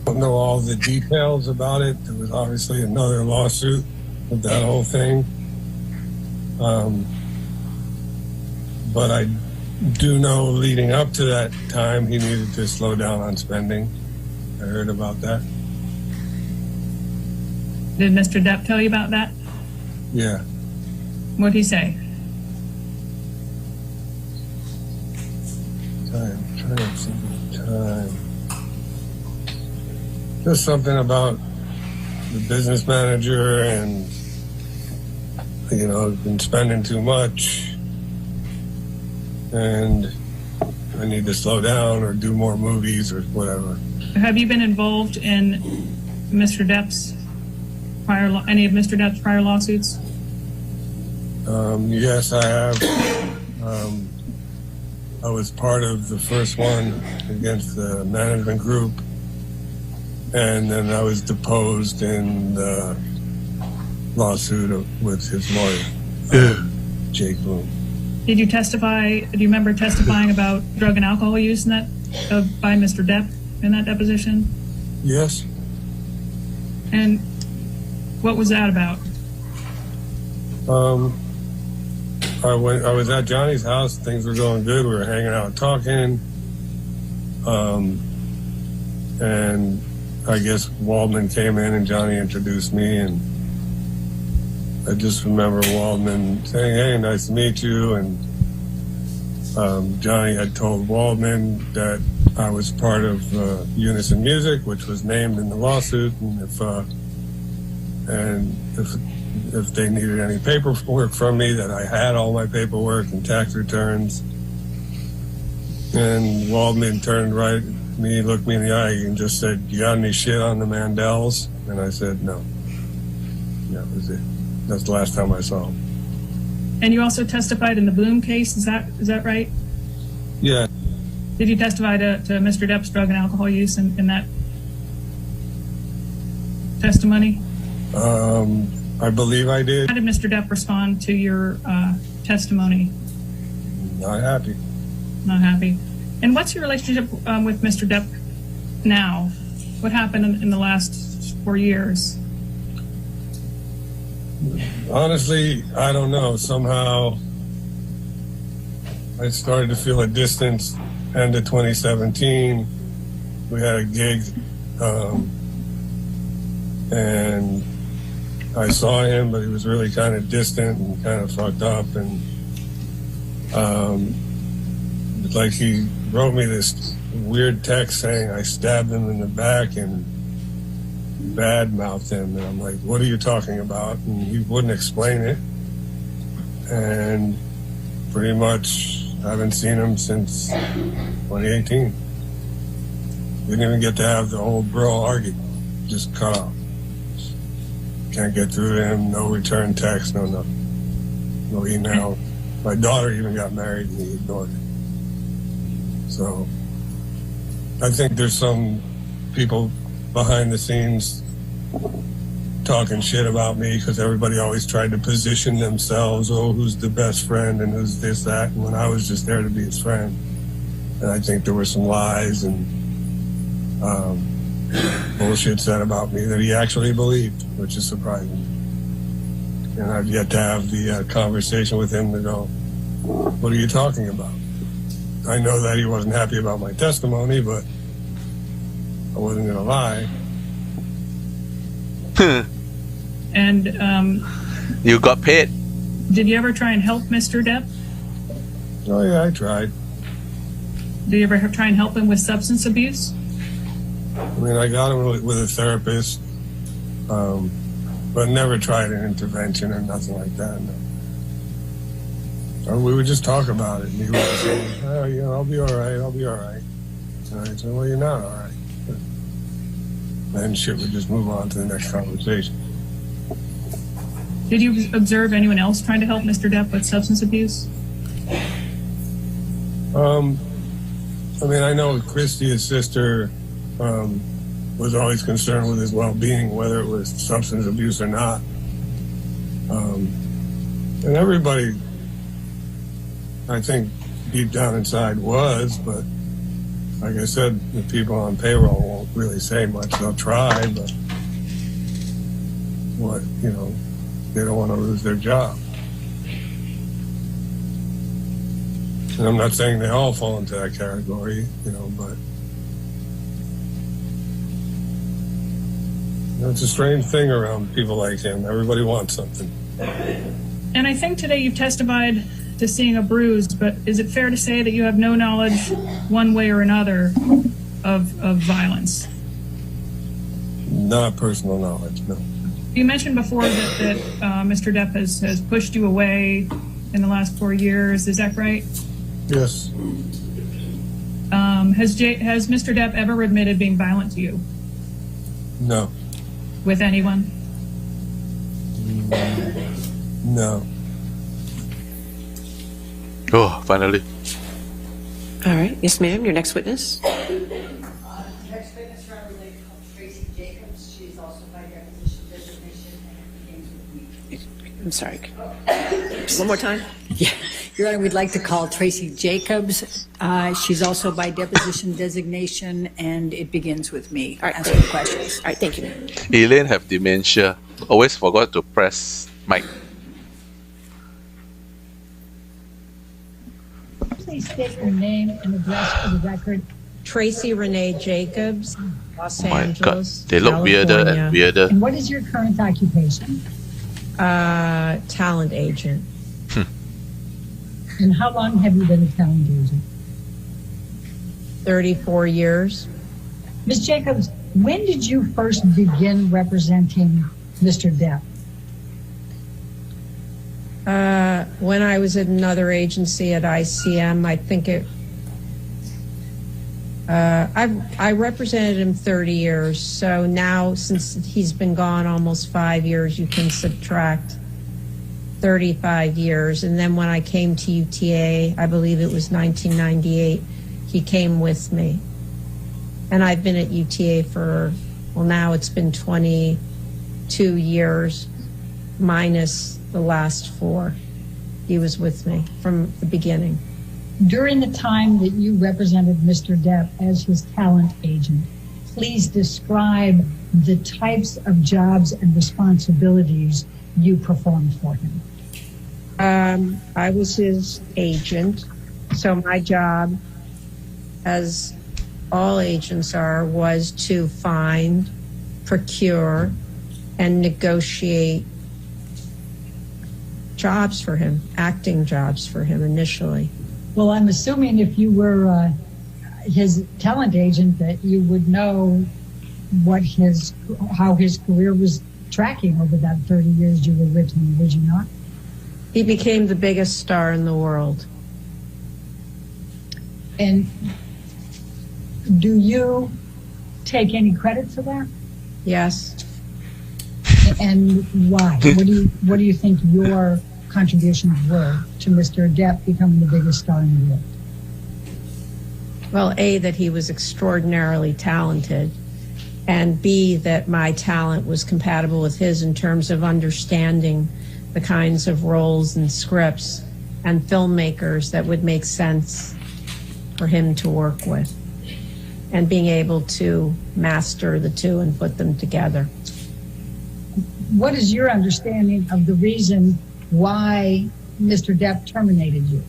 I don't know all the details about it. There was obviously another lawsuit with that whole thing. But I do know leading up to that time, he needed to slow down on spending. I heard about that. Did Mr. Depp tell you about that? Yeah. What'd he say? Time. Just something about the business manager and, you know, been spending too much and I need to slow down or do more movies or whatever. Have you been involved in Mr. Depp's any of Mr. Depp's prior lawsuits? Yes, I have. I was part of the first one against the management group, and then I was deposed in the lawsuit with his lawyer, Jake Bloom. Did you testify? Do you remember testifying about drug and alcohol use in that by Mr. Depp in that deposition? Yes. And what was that about? I was at Johnny's house. Things were going good. We were hanging out, talking. And I guess Waldman came in and Johnny introduced me. And I just remember Waldman saying, hey, nice to meet you. And Johnny had told Waldman that I was part of Unison Music, which was named in the lawsuit. And if they needed any paperwork from me, that I had all my paperwork and tax returns. And Waldman turned right at me, looked me in the eye, and just said, you got any shit on the Mandels? And I said, no. That was it. That's the last time I saw him. And you also testified in the Bloom case, is that right? Yeah. Did you testify to Mr. Depp's drug and alcohol use in that testimony? I believe I did. How did Mr. Depp respond to your testimony? Not happy. Not happy. And what's your relationship with Mr. Depp now? What happened in the last 4 years? Honestly, I don't know. Somehow I started to feel a distance. End of 2017, we had a gig, and I saw him, but he was really kind of distant and kind of fucked up. And it's like he wrote me this weird text saying I stabbed him in the back and bad-mouthed him. And I'm like, what are you talking about? And he wouldn't explain it. And pretty much haven't seen him since 2018. Didn't even get to have the whole bro argument. Just cut off. Can't get through to him. No return text. No nothing. No email. My daughter even got married and he ignored it. So I think there's some people behind the scenes talking shit about me because everybody always tried to position themselves. Oh, who's the best friend and who's this, that. And when I was just there to be his friend. And I think there were some lies and bullshit said about me that he actually believed, which is surprising. And I've yet to have the conversation with him to go, what are you talking about? I know that he wasn't happy about my testimony, but I wasn't going to lie. And You got paid. did you ever try and help Mr. Depp? Oh, yeah, I tried. Did you ever try and help him with substance abuse? I mean, I got him with a therapist, but never tried an intervention or nothing like that. No. We would just talk about it. And he would say, oh, you know, I'll be all right. I'll be all right. And I said, well, you're not all right. Then shit would just move on to the next conversation. Did you observe anyone else trying to help Mr. Depp with substance abuse? I mean, I know Christy, his sister, was always concerned with his well-being, whether it was substance abuse or not. And everybody, I think, deep down inside was, but like I said, the people on payroll won't really say much. They'll try, but what, you know, they don't want to lose their job. And I'm not saying they all fall into that category, you know, but you know, it's a strange thing around people like him. Everybody wants something. And I think today you've testified to seeing a bruise, but is it fair to say that you have no knowledge one way or another of violence? Not personal knowledge, no. You mentioned before that Mr. Depp has pushed you away in the last 4 years. Is that right? Yes. Has Mr. Depp ever admitted being violent to you? No. With anyone? No. Oh, finally. All right. Yes, ma'am. Your next witness. Next witness around the lady called Tracy Jacobs. She's also by deposition designation and begins with me. I'm sorry. One more time. Yeah. Your Honor, we'd like to call Tracy Jacobs. She's also by deposition designation, and it begins with me. All right, Answering questions. All right. Thank you. Elaine have dementia. Always forgot to press mic. Please state your name and address for the record. Tracy Renee Jacobs, Los My God, Angeles, they look weirder and California. weirder. And what is your current occupation? Talent agent. And how long have you been a talent agent? 34 years. Ms. Jacobs, when did you first begin representing Mr. Depp? When I was at another agency at ICM, I think I represented him 30 years. So now, since he's been gone almost 5 years, you can subtract 35 years. And then when I came to UTA, I believe it was 1998, he came with me. And I've been at UTA for, well, now it's been 22 years minus the last 4. He was with me from the beginning. During the time that you represented Mr. Depp as his talent agent, please describe the types of jobs and responsibilities you performed for him. I was his agent, so my job, as all agents are, was to find, procure, and negotiate jobs for him, acting jobs for him initially. Well, I'm assuming if you were his talent agent that you would know how his career was tracking over that 30 years you were with him, would you not? He became the biggest star in the world. And do you take any credit for that? Yes. And why? What do you think your contributions were to Mr. Depp becoming the biggest star in the world? Well, A, that he was extraordinarily talented, and B, that my talent was compatible with his in terms of understanding the kinds of roles and scripts and filmmakers that would make sense for him to work with, and being able to master the two and put them together. What is your understanding of the reason why Mr. Depp terminated you?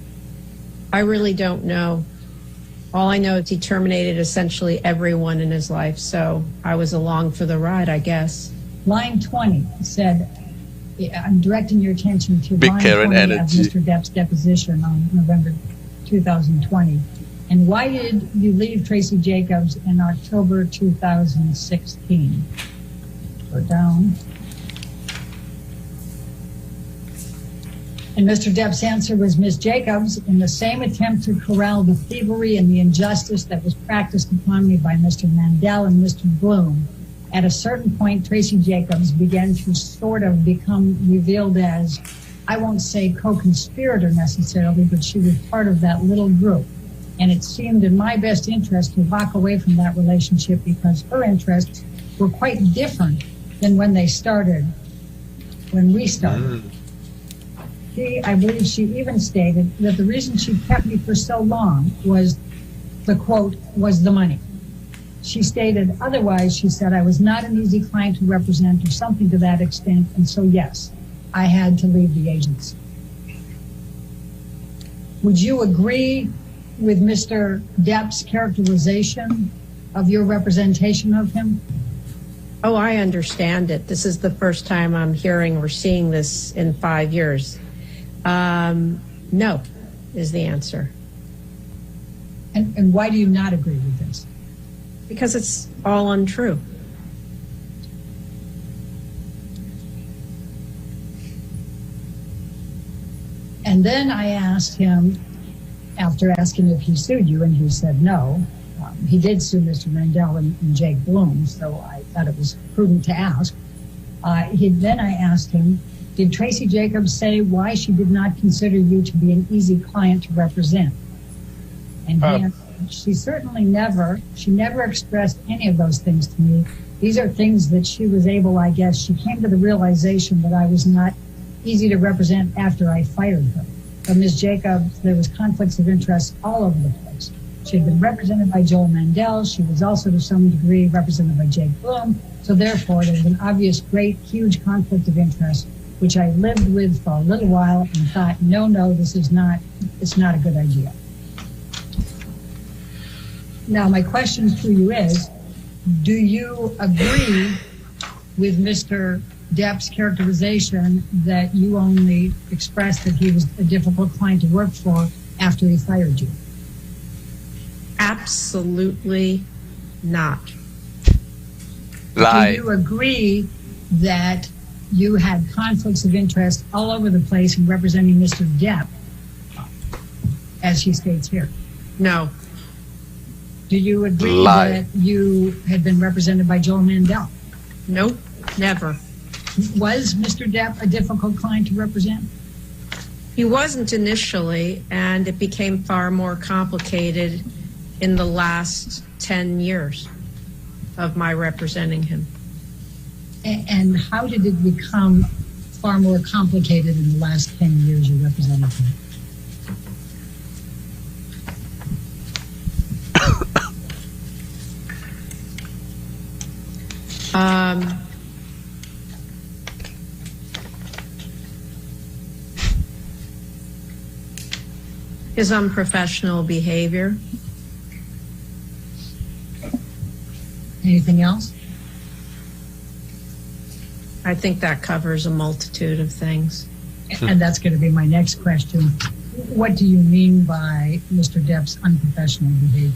I really don't know. All I know is he terminated essentially everyone in his life, so I was along for the ride, I guess. Line 20 said, I'm directing your attention to Big line Karen 20 of energy. Mr. Depp's deposition on November 2020. And why did you leave Tracy Jacobs in October 2016? Go down. And Mr. Depp's answer was, Ms. Jacobs, in the same attempt to corral the thievery and the injustice that was practiced upon me by Mr. Mandel and Mr. Bloom, at a certain point, Tracy Jacobs began to sort of become revealed as, I won't say co-conspirator necessarily, but she was part of that little group. And it seemed in my best interest to walk away from that relationship because her interests were quite different than when we started. I believe she even stated that the reason she kept me for so long was, the quote, was the money. She stated otherwise, she said, I was not an easy client to represent or something to that extent. And so, yes, I had to leave the agency. Would you agree with Mr. Depp's characterization of your representation of him? Oh, I understand it. This is the first time I'm hearing or seeing this in 5 years. No, is the answer. And why do you not agree with this? Because it's all untrue. And then I asked him, after asking if he sued you, and he said no. He did sue Mr. Mandel and Jake Bloom, so I thought it was prudent to ask. Then I asked him, did Tracy Jacobs say why she did not consider you to be an easy client to represent? And he answered, she certainly never expressed any of those things to me. These are things that she was able, I guess, she came to the realization that I was not easy to represent after I fired her. But Ms. Jacobs, there was conflicts of interest all over the place. She had been represented by Joel Mandel. She was also to some degree represented by Jake Bloom. So therefore, there was an obvious, great, huge conflict of interest, which I lived with for a little while and thought, no, it's not a good idea. Now, my question to you is, do you agree with Mr. Depp's characterization that you only expressed that he was a difficult client to work for after he fired you? Absolutely not. Lie. Do you agree that you had conflicts of interest all over the place in representing Mr. Depp, as he states here? No. Do you agree Lie. that you had been represented by Joel Mandel? Nope. Never. Was Mr. Depp a difficult client to represent? He wasn't initially, and it became far more complicated in the last 10 years of my representing him. And how did it become far more complicated in the last 10 years you represented him? His unprofessional behavior. Anything else? I think that covers a multitude of things. And that's going to be my next question. What do you mean by Mr. Depp's unprofessional behavior?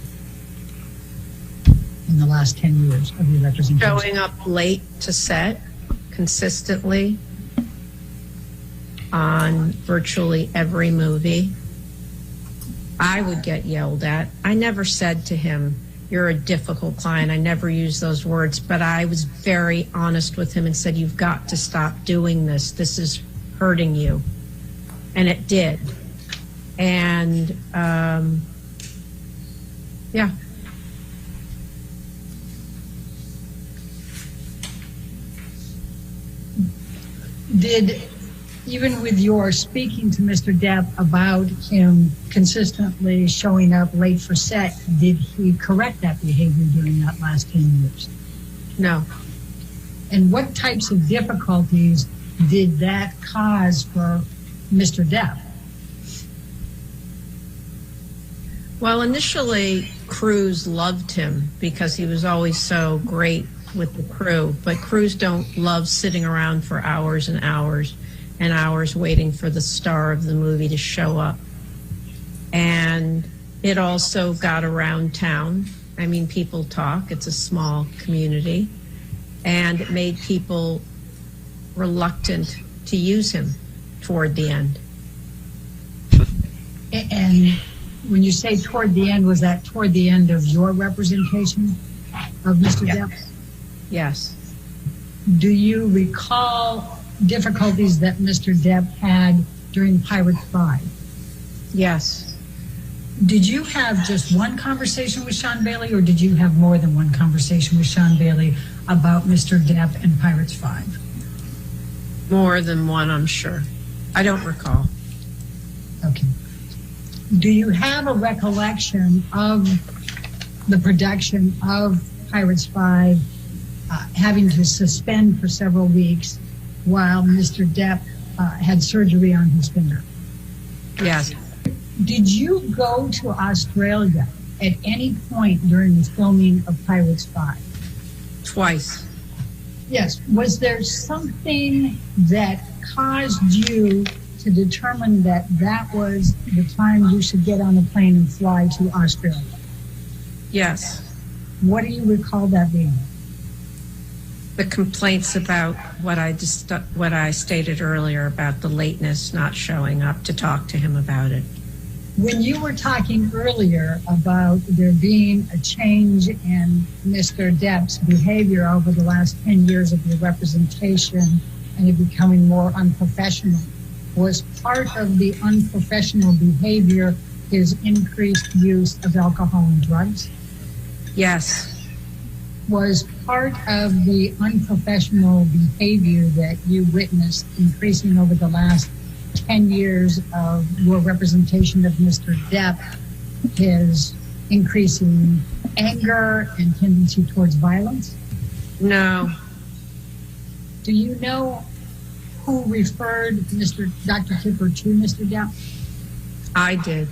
in the last 10 years of your representation? Showing up late to set consistently on virtually every movie. I would get yelled at. I never said to him, "You're a difficult client." I never used those words, but I was very honest with him and said, "You've got to stop doing this. This is hurting you." And it did. And, yeah. Did, even with your speaking to Mr. Depp about him consistently showing up late for set, did he correct that behavior during that last 10 years? No. And what types of difficulties did that cause for Mr. Depp? Well, initially, crews loved him because he was always so great with the crew, but crews don't love sitting around for hours and hours and hours waiting for the star of the movie to show up. And it also got around town. I mean, people talk. It's a small community. And it made people reluctant to use him toward the end. And when you say toward the end, was that toward the end of your representation of Mr. Depp? Yes. Do you recall difficulties that Mr. Depp had during Pirates 5? Yes. Did you have just one conversation with Sean Bailey, or did you have more than one conversation with Sean Bailey about Mr. Depp and Pirates 5? More than one, I'm sure. I don't recall. Okay. Do you have a recollection of the production of Pirates 5 having to suspend for several weeks while Mr. Depp had surgery on his finger? Yes. Did you go to Australia at any point during the filming of Pirates 5? Twice. Yes. Was there something that caused you to determine that that was the time you should get on a plane and fly to Australia? Yes. What do you recall that being? The complaints about what I stated earlier about the lateness, not showing up to talk to him about it. When you were talking earlier about there being a change in Mr. Depp's behavior over the last 10 years of your representation and it becoming more unprofessional, was part of the unprofessional behavior his increased use of alcohol and drugs? Yes. Was part of the unprofessional behavior that you witnessed increasing over the last 10 years of your representation of Mr. Depp his increasing anger and tendency towards violence? No. Do you know who referred Dr. Tipper to Mr. Depp? I did.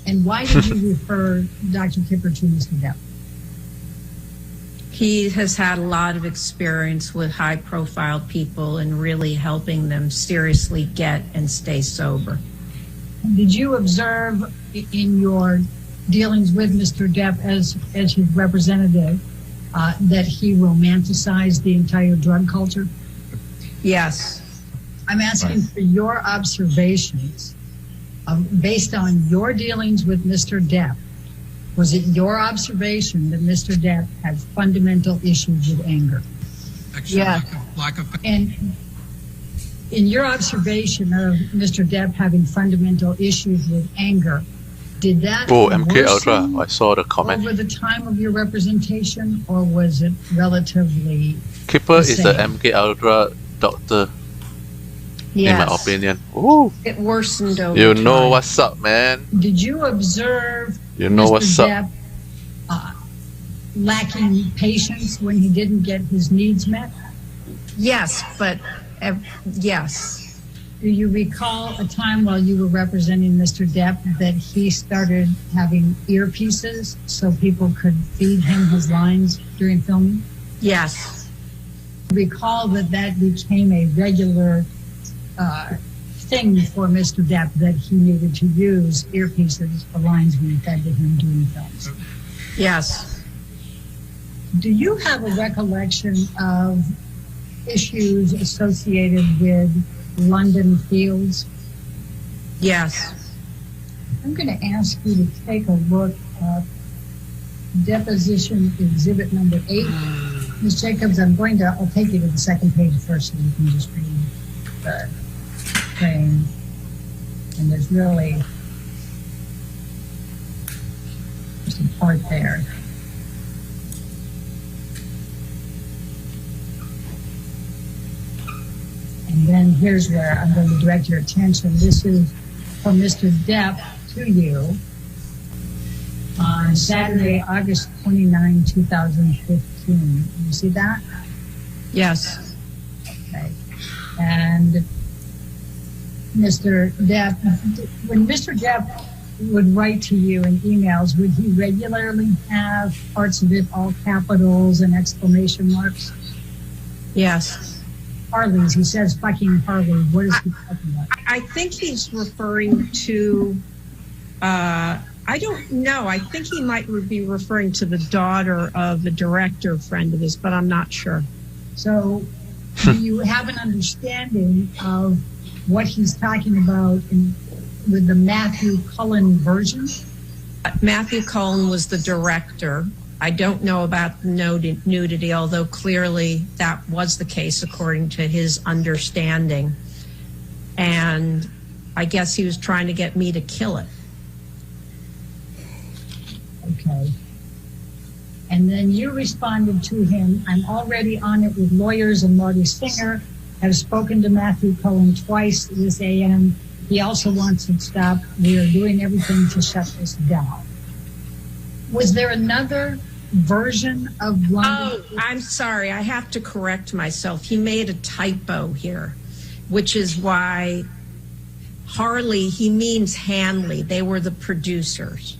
And why did you refer Dr. Tipper to Mr. Depp? He has had a lot of experience with high-profile people and really helping them seriously get and stay sober. Did you observe in your dealings with Mr. Depp as his representative that he romanticized the entire drug culture? Yes. I'm asking for your observations based on your dealings with Mr. Depp. Was it your observation that Mr. Depp had fundamental issues with anger? Yeah. And in your observation of Mr. Depp having fundamental issues with anger, did that MK Ultra, worsen I saw the comment. over the time of your representation, or was it relatively Kipper is the same? MK Ultra doctor, Yes. in my opinion. Ooh, It worsened over you know time. what's up, man. Did you observe You know Mr. what's up. Depp lacking patience when he didn't get his needs met? Yes, but yes. Do you recall a time while you were representing Mr. Depp that he started having earpieces so people could feed him his lines during filming? Yes. Recall that became a regular thing for Mr. Depp that he needed to use earpieces for lines being fed to him doing films. Yes. Do you have a recollection of issues associated with London Fields? Yes. I'm going to ask you to take a look at deposition exhibit number 8. Ms. Jacobs, I'll take you to the second page first so you can just read the frame. And there's really just a part there. And then here's where I'm going to direct your attention. This is from Mr. Depp to you on Saturday, August 29, 2015. You see that? Yes. Okay. And Mr. Depp, when Mr. Depp would write to you in emails, would he regularly have parts of it all capitals and exclamation marks? Yes. Harleys, he says fucking Harley. What is he talking about? I think he's referring to, I don't know. I think he might be referring to the daughter of a director friend of his, but I'm not sure. So do you have an understanding of what he's talking about with the Matthew Cullen version? Matthew Cullen was the director. I don't know about the nudity, although clearly that was the case according to his understanding. And I guess he was trying to get me to kill it. Okay. And then you responded to him, I'm already on it with lawyers and Marty Singer. I've spoken to Matthew Cullen twice this AM. He also wants it stopped. We are doing everything to shut this down. Was there another version of London? Oh, I'm sorry. I have to correct myself. He made a typo here, which is why Harley, he means Hanley. They were the producers.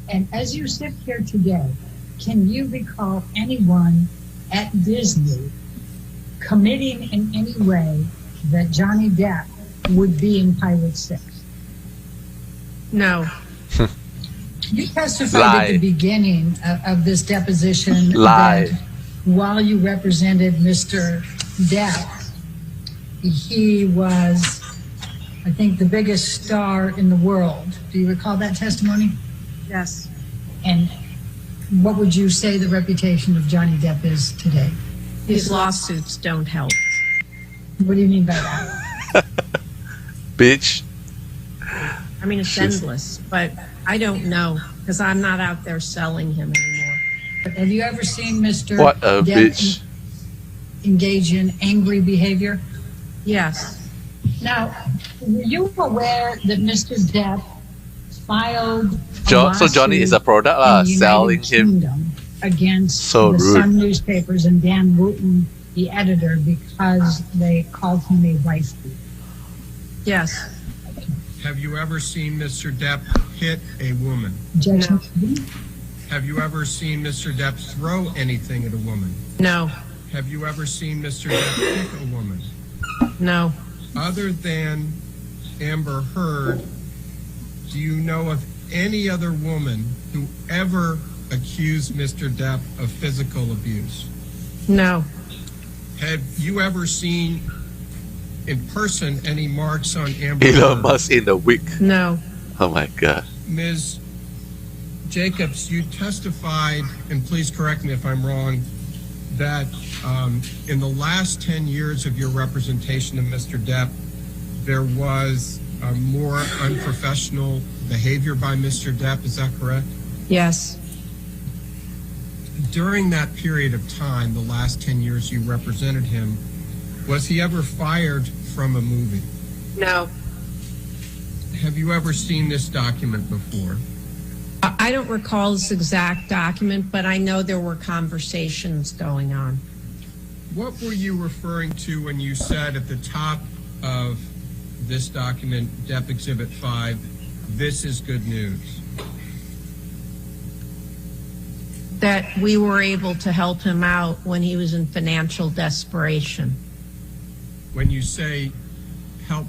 And as you sit here today, can you recall anyone at Disney committing in any way that Johnny Depp would be in Pirates 6? No. You testified at the beginning of this deposition Lie. that while you represented Mr. Depp, he was, I think, the biggest star in the world. Do you recall that testimony? Yes. And what would you say the reputation of Johnny Depp is today? These lawsuits don't help. What do you mean by that? Bitch. I mean, it's endless, but I don't know because I'm not out there selling him anymore. Have you ever seen Mr. What a Depp bitch. engage in angry behavior? Yes. Now, were you aware that Mr. Depp filed So Johnny is a product lah, selling him. Against So the rude. Sun newspapers and Dan Wooten, the editor, because they called him a wife beater. Yes. Have you ever seen Mr. Depp hit a woman? Judge No. McKee? Have you ever seen Mr. Depp throw anything at a woman? No. Have you ever seen Mr. Depp kick a woman? No. Other than Amber Heard, do you know of any other woman who ever accused Mr. Depp of physical abuse? No. Have you ever seen in person any marks on Amber Elon Heard? Musk in the wig. No. Oh my god. Ms. Jacobs, you testified, and please correct me if I'm wrong, that in the last 10 years of your representation of Mr. Depp, there was more unprofessional behavior by Mr. Depp. Is that correct? Yes. During that period of time, the last 10 years you represented him, was he ever fired from a movie? No. Have you ever seen this document before? I don't recall this exact document, but I know there were conversations going on. What were you referring to when you said at the top of this document, Depp Exhibit 5, this is good news? That we were able to help him out when he was in financial desperation. When you say help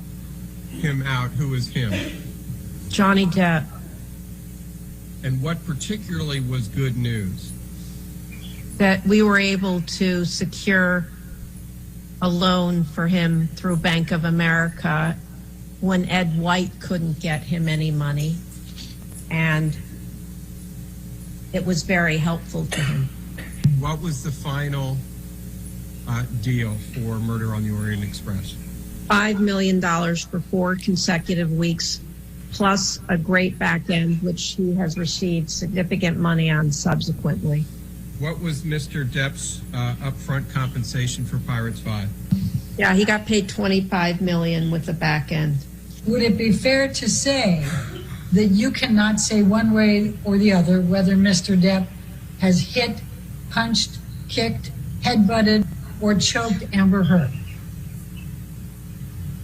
him out. Who is him? Johnny Depp. And what particularly was good news? That we were able to secure a loan for him through Bank of America when Ed White couldn't get him any money. And it was very helpful to him. What was the final deal for Murder on the Orient Express? $5 million for 4 consecutive weeks, plus a great back end, which he has received significant money on subsequently. What was Mr. Depp's upfront compensation for Pirates 5? Yeah, he got paid $25 million with the back end. Would it be fair to say that you cannot say one way or the other whether Mr. Depp has hit, punched, kicked, headbutted, or choked Amber Heard?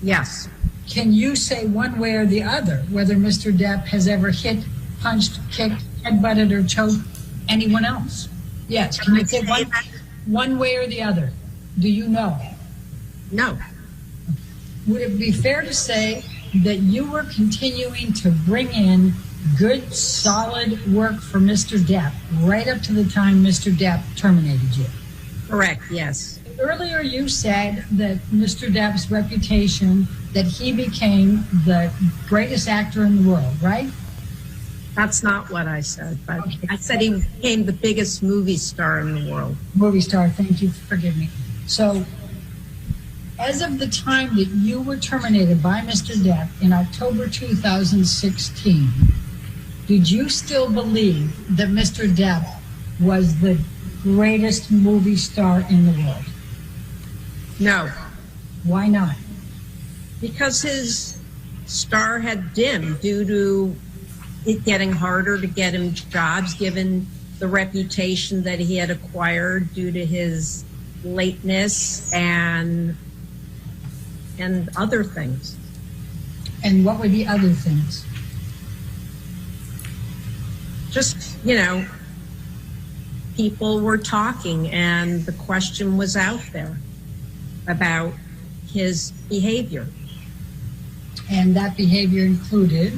Yes. Can you say one way or the other whether Mr. Depp has ever hit, punched, kicked, headbutted, or choked anyone else? Yes. Can you say one way or the other? Do you know? No. Would it be fair to say that you were continuing to bring in good, solid work for Mr. Depp right up to the time Mr. Depp terminated you? Correct, yes. Earlier you said that Mr. Depp's reputation, that he became the greatest actor in the world, right? That's not what I said, but I said he became the biggest movie star in the world. Movie star, thank you, forgive me. So, as of the time that you were terminated by Mr. Depp in October 2016, did you still believe that Mr. Depp was the greatest movie star in the world? No. Why not? Because his star had dimmed due to it getting harder to get him jobs, given the reputation that he had acquired due to his lateness and other things. And what were the other things? Just, people were talking and the question was out there about his behavior. And that behavior included?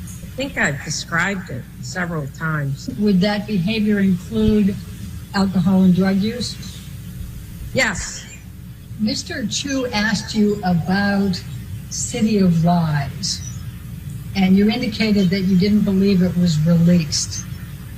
I think I've described it several times. Would that behavior include alcohol and drug use? Yes. Mr. Chu asked you about City of Lies, and you indicated that you didn't believe it was released.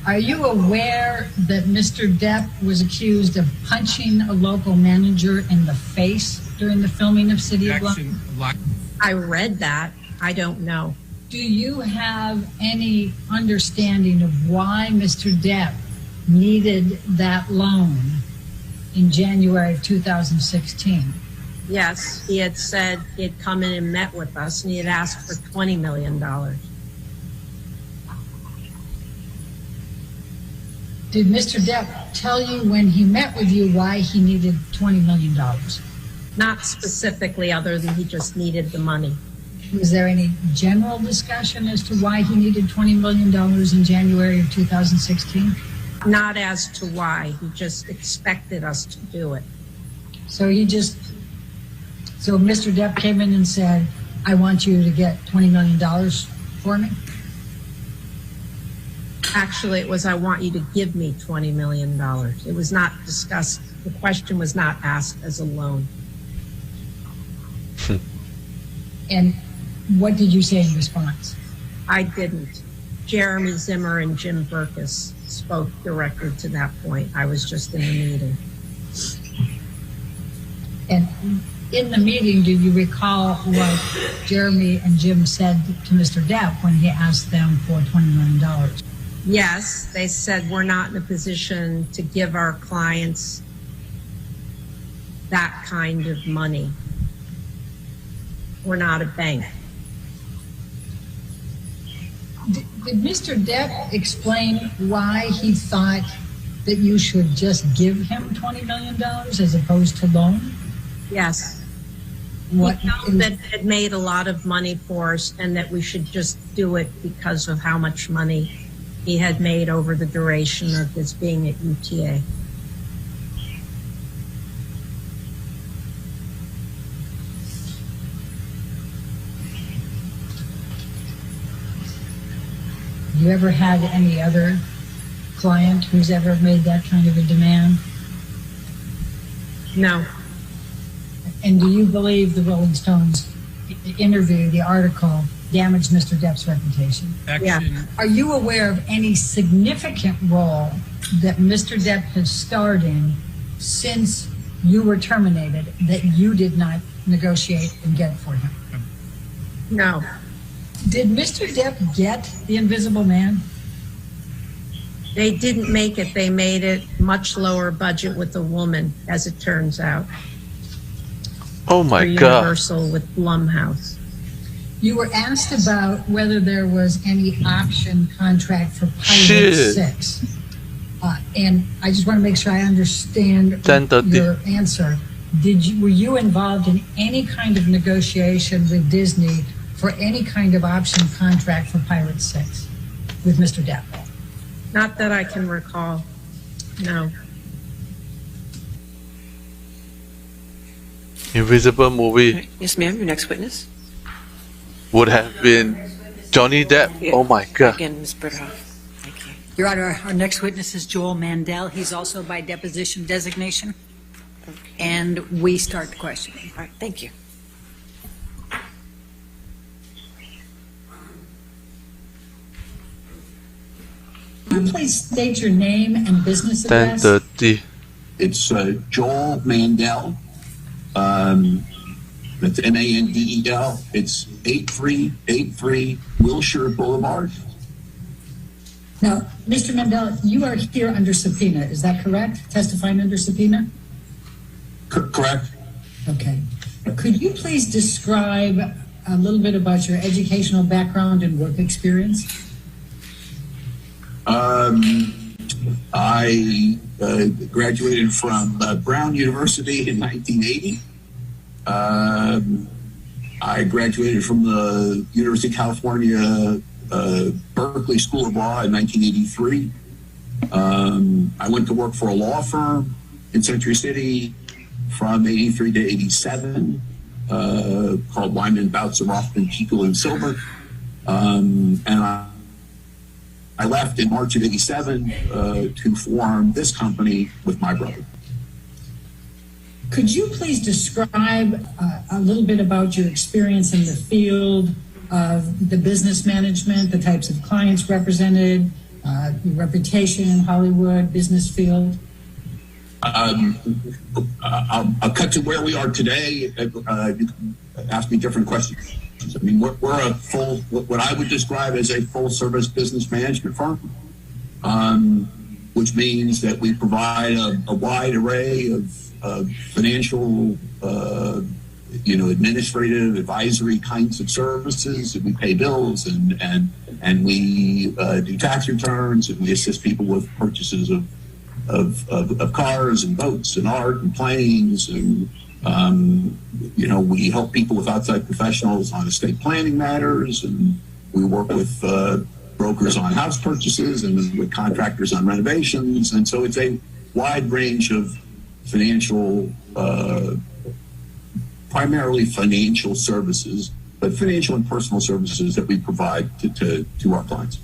Are you aware that Mr. Depp was accused of punching a local manager in the face during the filming of City of Lies? I read that. I don't know. Do you have any understanding of why Mr. Depp needed that loan in January of 2016? Yes, he had said he had come in and met with us, and he had asked for $20 million. Did Mr. Depp tell you when he met with you why he needed $20 million? Not specifically, other than he just needed the money. Was there any general discussion as to why he needed $20 million in January of 2016? Not as to why. He just expected us to do it. So Mr. Depp came in and said, I want you to get $20 million for me? Actually, it was, I want you to give me $20 million. It was not discussed. The question was not asked as a loan. And what did you say in response? I didn't. Jeremy Zimmer and Jim Burkus spoke directly to that point. I was just in the meeting. And in the meeting, do you recall what Jeremy and Jim said to Mr. Depp when he asked them for $20 million? Yes, they said we're not in a position to give our clients that kind of money. We're not a bank. Did Mr. Depp explain why he thought that you should just give him $20 million as opposed to loan? Yes. What he felt that it had made a lot of money for us and that we should just do it because of how much money he had made over the duration of his being at UTA. You ever had any other client who's ever made that kind of a demand? No. And do you believe the Rolling Stones interview, the article, damaged Mr. Depp's reputation? Action. Are you aware of any significant role that Mr. Depp has starred in since you were terminated that you did not negotiate and get for him? No. Did Mr. Depp get The Invisible Man? They didn't make it. They made it much lower budget with a woman, as it turns out. Oh For my God. Universal with Blumhouse. You were asked about whether there was any option contract for Pilot Shit. 6. And I just want to make sure I understand 10:30. your answer. Were you involved in any kind of negotiation with Disney for any kind of option contract for Pilot 6 with Mr. Depp? Not that I can recall. No. Invisible movie Right. Yes, ma'am, your next witness. would have been Johnny Depp. Yeah. Oh my God. Again, Ms. Brithoff. Thank you. Your Honor, our next witness is Joel Mandel. He's also by deposition designation. And we start the questioning. All right, thank you. Can you please state your name and business address? 10:30. It's Joel Mandel. That's Mandel. It's 8383 Wilshire Boulevard. Now, Mr. Mandel, you are here under subpoena, is that correct? Testifying under subpoena? Correct. Okay. Could you please describe a little bit about your educational background and work experience? I graduated from Brown University in 1980. I graduated from the University of California Berkeley School of Law in 1983. I went to work for a law firm in Century City from 83 to 87, called Lyman, Boutzer, Rothman, Kuechel, and Silber. And I left in March of 87 to form this company with my brother. Could you please describe a little bit about your experience in the field of the business management, the types of clients represented, your reputation in Hollywood, business field? I'll cut to where we are today. You can ask me different questions. I mean, we're a full, what I would describe as a full-service business management firm, which means that we provide a wide array of financial, administrative, advisory kinds of services. And we pay bills and we do tax returns, and we assist people with purchases of cars and boats and art and planes, and we help people with outside professionals on estate planning matters, and we work with brokers on house purchases and with contractors on renovations. And so it's a wide range of financial, primarily financial services, but financial and personal services that we provide to our clients.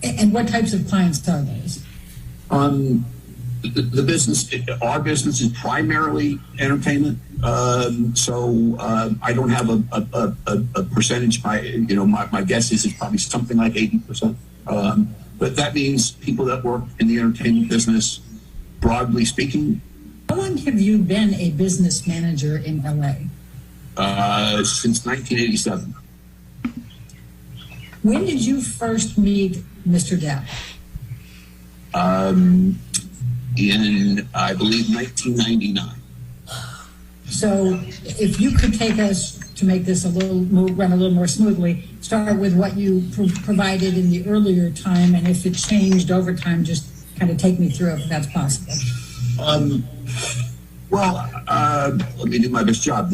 And what types of clients are those? The business, our business is primarily entertainment. So I don't have a percentage. My guess is it's probably something like 80%. But that means people that work in the entertainment business, broadly speaking. How long have you been a business manager in LA? Since 1987. When did you first meet Mr. Depp? In, I believe, 1999. So if you could take us to make this run a little more smoothly, start with what you provided in the earlier time, and if it changed over time, just kind of take me through it, if that's possible. Let me do my best job.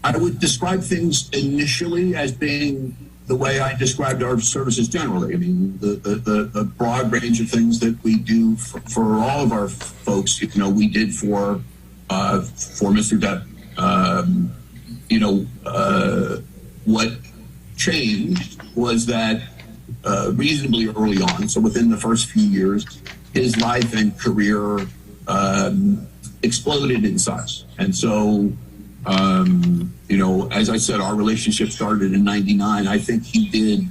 I would describe things initially as being the way I described our services generally. I mean, the broad range of things that we do for all of our folks, we did for Mr. Depp. What changed was that reasonably early on. So within the first few years, his life and career exploded in size. And so, as I said, our relationship started in '99. I think he did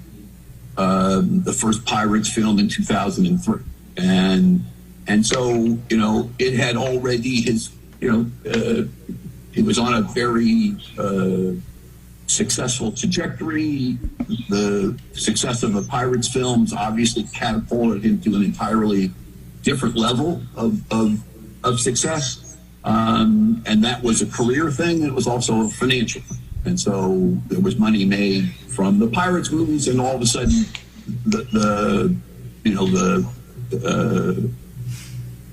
the first Pirates film in 2003. And so, it had already he was on a very successful trajectory. The success of the Pirates films obviously catapulted him to an entirely different level of success. And that was a career thing. It was also a financial thing. And so there was money made from the Pirates movies, and all of a sudden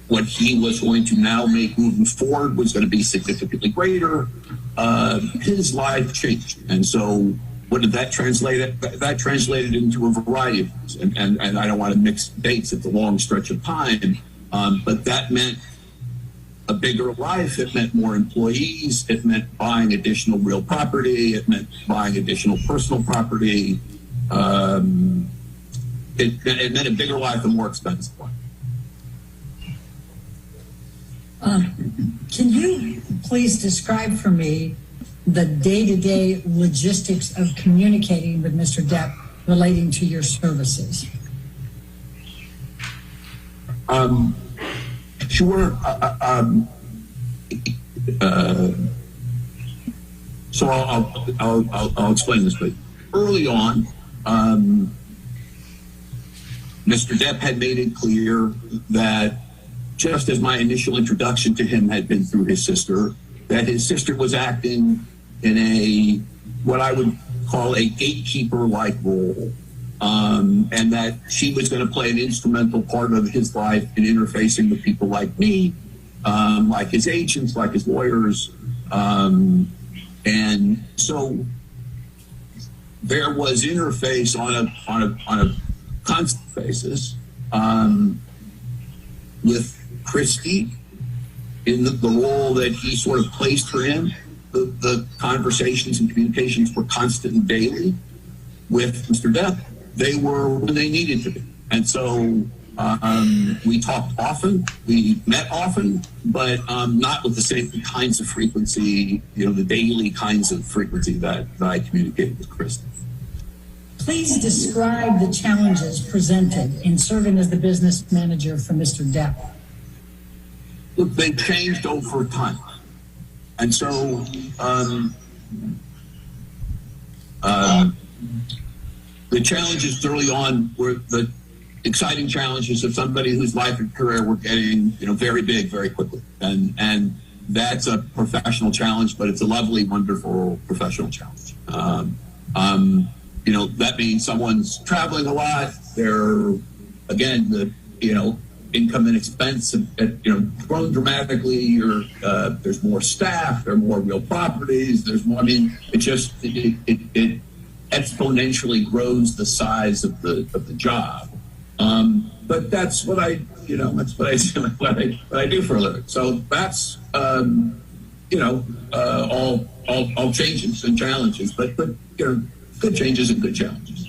what he was going to now make moving forward was going to be significantly greater. His life changed. And so what did that translate? That translated into a variety of things. And I don't want to mix dates at the long stretch of time, but that meant a bigger life. It meant more employees. It meant buying additional real property. It meant buying additional personal property. It meant a bigger life and more expensive life. Can you please describe for me the day-to-day logistics of communicating with Mr. Depp relating to your services? Sure. So I'll explain this. But early on, Mr. Depp had made it clear that, just as my initial introduction to him had been through his sister, that his sister was acting in what I would call a gatekeeper-like role, and that she was going to play an instrumental part of his life in interfacing with people like me, like his agents, like his lawyers, and so there was interface on a constant basis with Christie in the role that he sort of placed her in. The conversations and communications were constant and daily. With Mr. Depp, they were when they needed to be. And so we talked often, we met often, but not with the same kinds of frequency, the daily kinds of frequency that I communicated with Christie. Please describe the challenges presented in serving as the business manager for Mr. Depp. Look, they changed over time. And so the challenges early on were the exciting challenges of somebody whose life and career were getting, very big very quickly. And that's a professional challenge, but it's a lovely, wonderful professional challenge. That means someone's traveling a lot. They're, again, income and expense have grown dramatically. There's more staff, there are more real properties, there's more. It exponentially grows the size of the job. But that's what I do for a living. So that's all changes and challenges, but good changes and good challenges.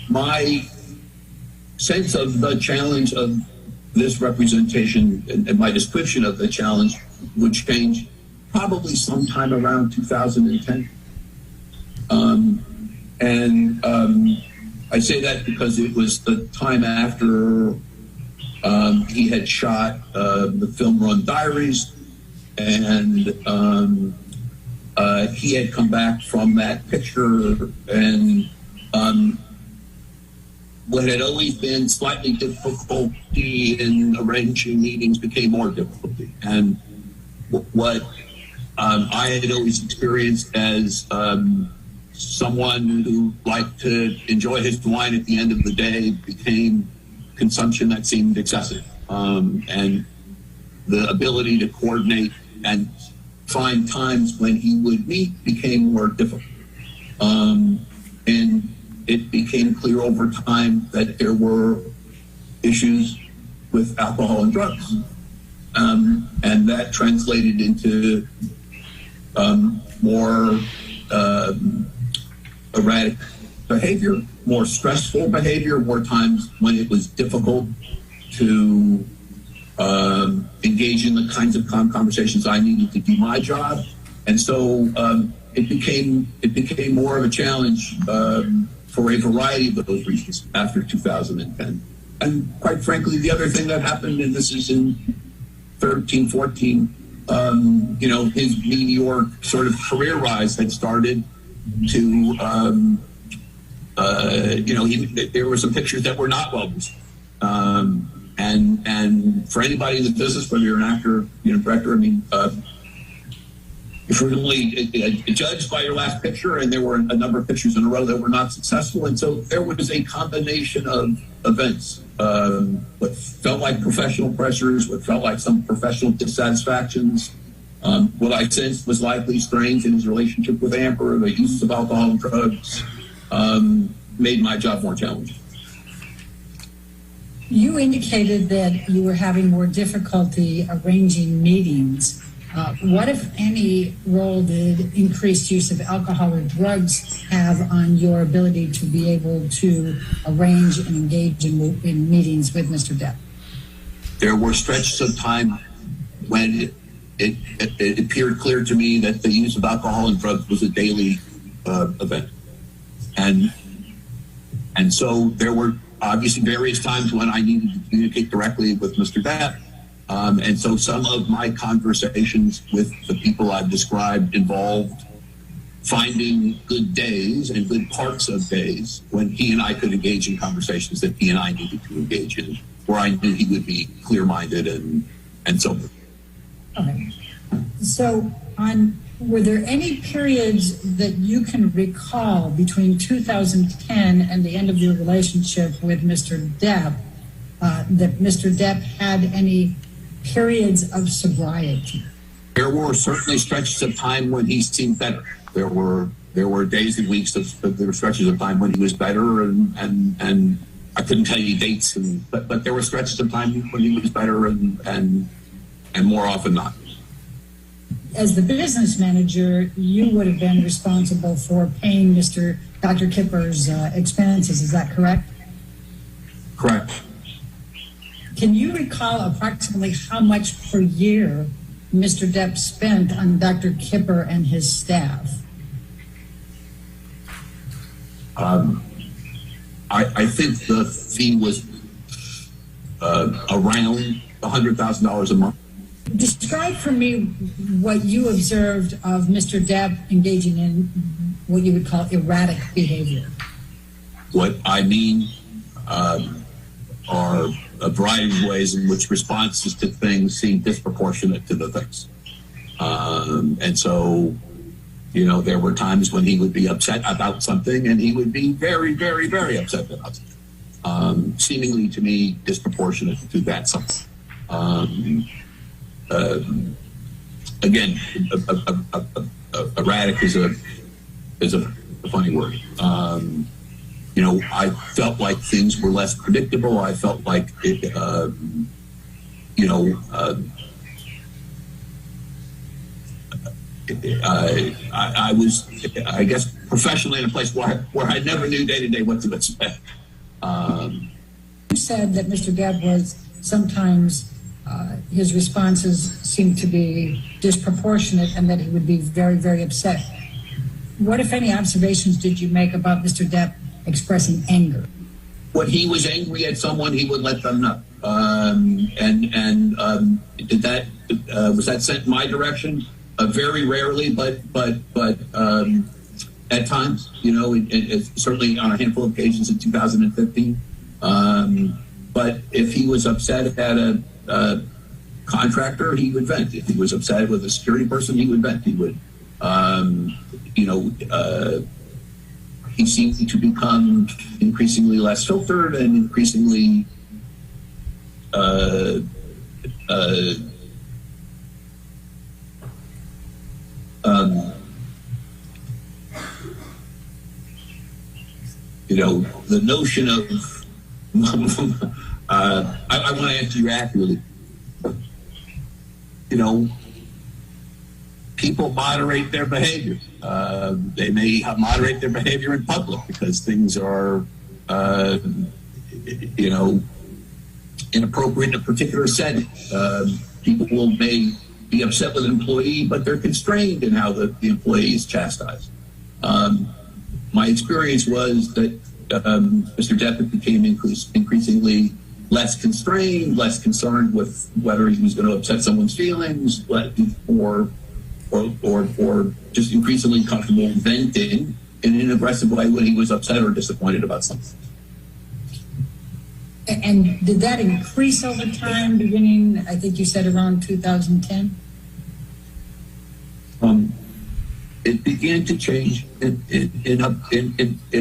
My sense of the challenge of this representation and my description of the challenge would change probably sometime around 2010. I say that because it was the time after he had shot the film Run Diaries, and he had come back from that picture, and what had always been slightly difficulty in arranging meetings became more difficulty. And what I had always experienced as someone who liked to enjoy his wine at the end of the day became consumption that seemed excessive. And the ability to coordinate and find times when he would meet became more difficult. And it became clear over time that there were issues with alcohol and drugs. And that translated into more erratic behavior, more stressful behavior, more times when it was difficult to engage in the kinds of conversations I needed to do my job. And so it became more of a challenge for a variety of those reasons after 2010. And quite frankly, the other thing that happened, and this is in 13, 14, his meteoric sort of career rise had started to, there were some pictures that were not well received. And for anybody in the business, whether you're an actor, director, if you're really judged by your last picture, and there were a number of pictures in a row that were not successful. And so there was a combination of events, what felt like professional pressures, what felt like some professional dissatisfactions, what I sensed was likely strains in his relationship with Amber, the use of alcohol and drugs, made my job more challenging. You indicated that you were having more difficulty arranging meetings. What, if any, role did increased use of alcohol or drugs have on your ability to be able to arrange and engage in meetings with Mr. Depp? There were stretches of time when it appeared clear to me that the use of alcohol and drugs was a daily event. And so there were obviously various times when I needed to communicate directly with Mr. Depp. And so some of my conversations with the people I've described involved finding good days and good parts of days when he and I could engage in conversations that he and I needed to engage in, where I knew he would be clear-minded and sober. Okay. So were there any periods that you can recall between 2010 and the end of your relationship with Mr. Depp that Mr. Depp had any periods of sobriety? There were certainly stretches of time when he seemed better. There were days and weeks there were stretches of time when he was better, and I couldn't tell you dates, but there were stretches of time when he was better, and more often not. As the business manager, you would have been responsible for paying Dr. Kipper's expenses. Is that correct? Correct. Can you recall approximately how much per year Mr. Depp spent on Dr. Kipper and his staff? I think the fee was around $100,000 a month. Describe for me what you observed of Mr. Depp engaging in what you would call erratic behavior. What I mean are a variety of ways in which responses to things seem disproportionate to the things. And so, there were times when he would be upset about something, and he would be very, very, very upset about something, seemingly to me disproportionate to that something. Again, erratic is a funny word. I felt like things were less predictable. I felt like it, I was, I guess, professionally in a place where I never knew day to day what to expect. You said that Mr. Depp was sometimes his responses seemed to be disproportionate and that he would be very, very upset. What, if any, observations did you make about Mr. Depp expressing anger? When he was angry at someone, he would let them know. Was that sent in my direction? Very rarely, but at times, certainly on a handful of occasions in 2015. But if he was upset at a contractor, he would vent. If he was upset with a security person, he would vent. He would, he seemed to become increasingly less filtered and increasingly the notion of I want to answer you accurately. People people moderate their behavior. They may moderate their behavior in public because things are, inappropriate in a particular setting. People may be upset with an employee, but they're constrained in how the employee is chastised. My experience was that Mr. Depp became increasingly less constrained, less concerned with whether he was going to upset someone's feelings, or just increasingly comfortable venting in an aggressive way when he was upset or disappointed about something. And did that increase over time, beginning, I think you said around 2010? It began to change in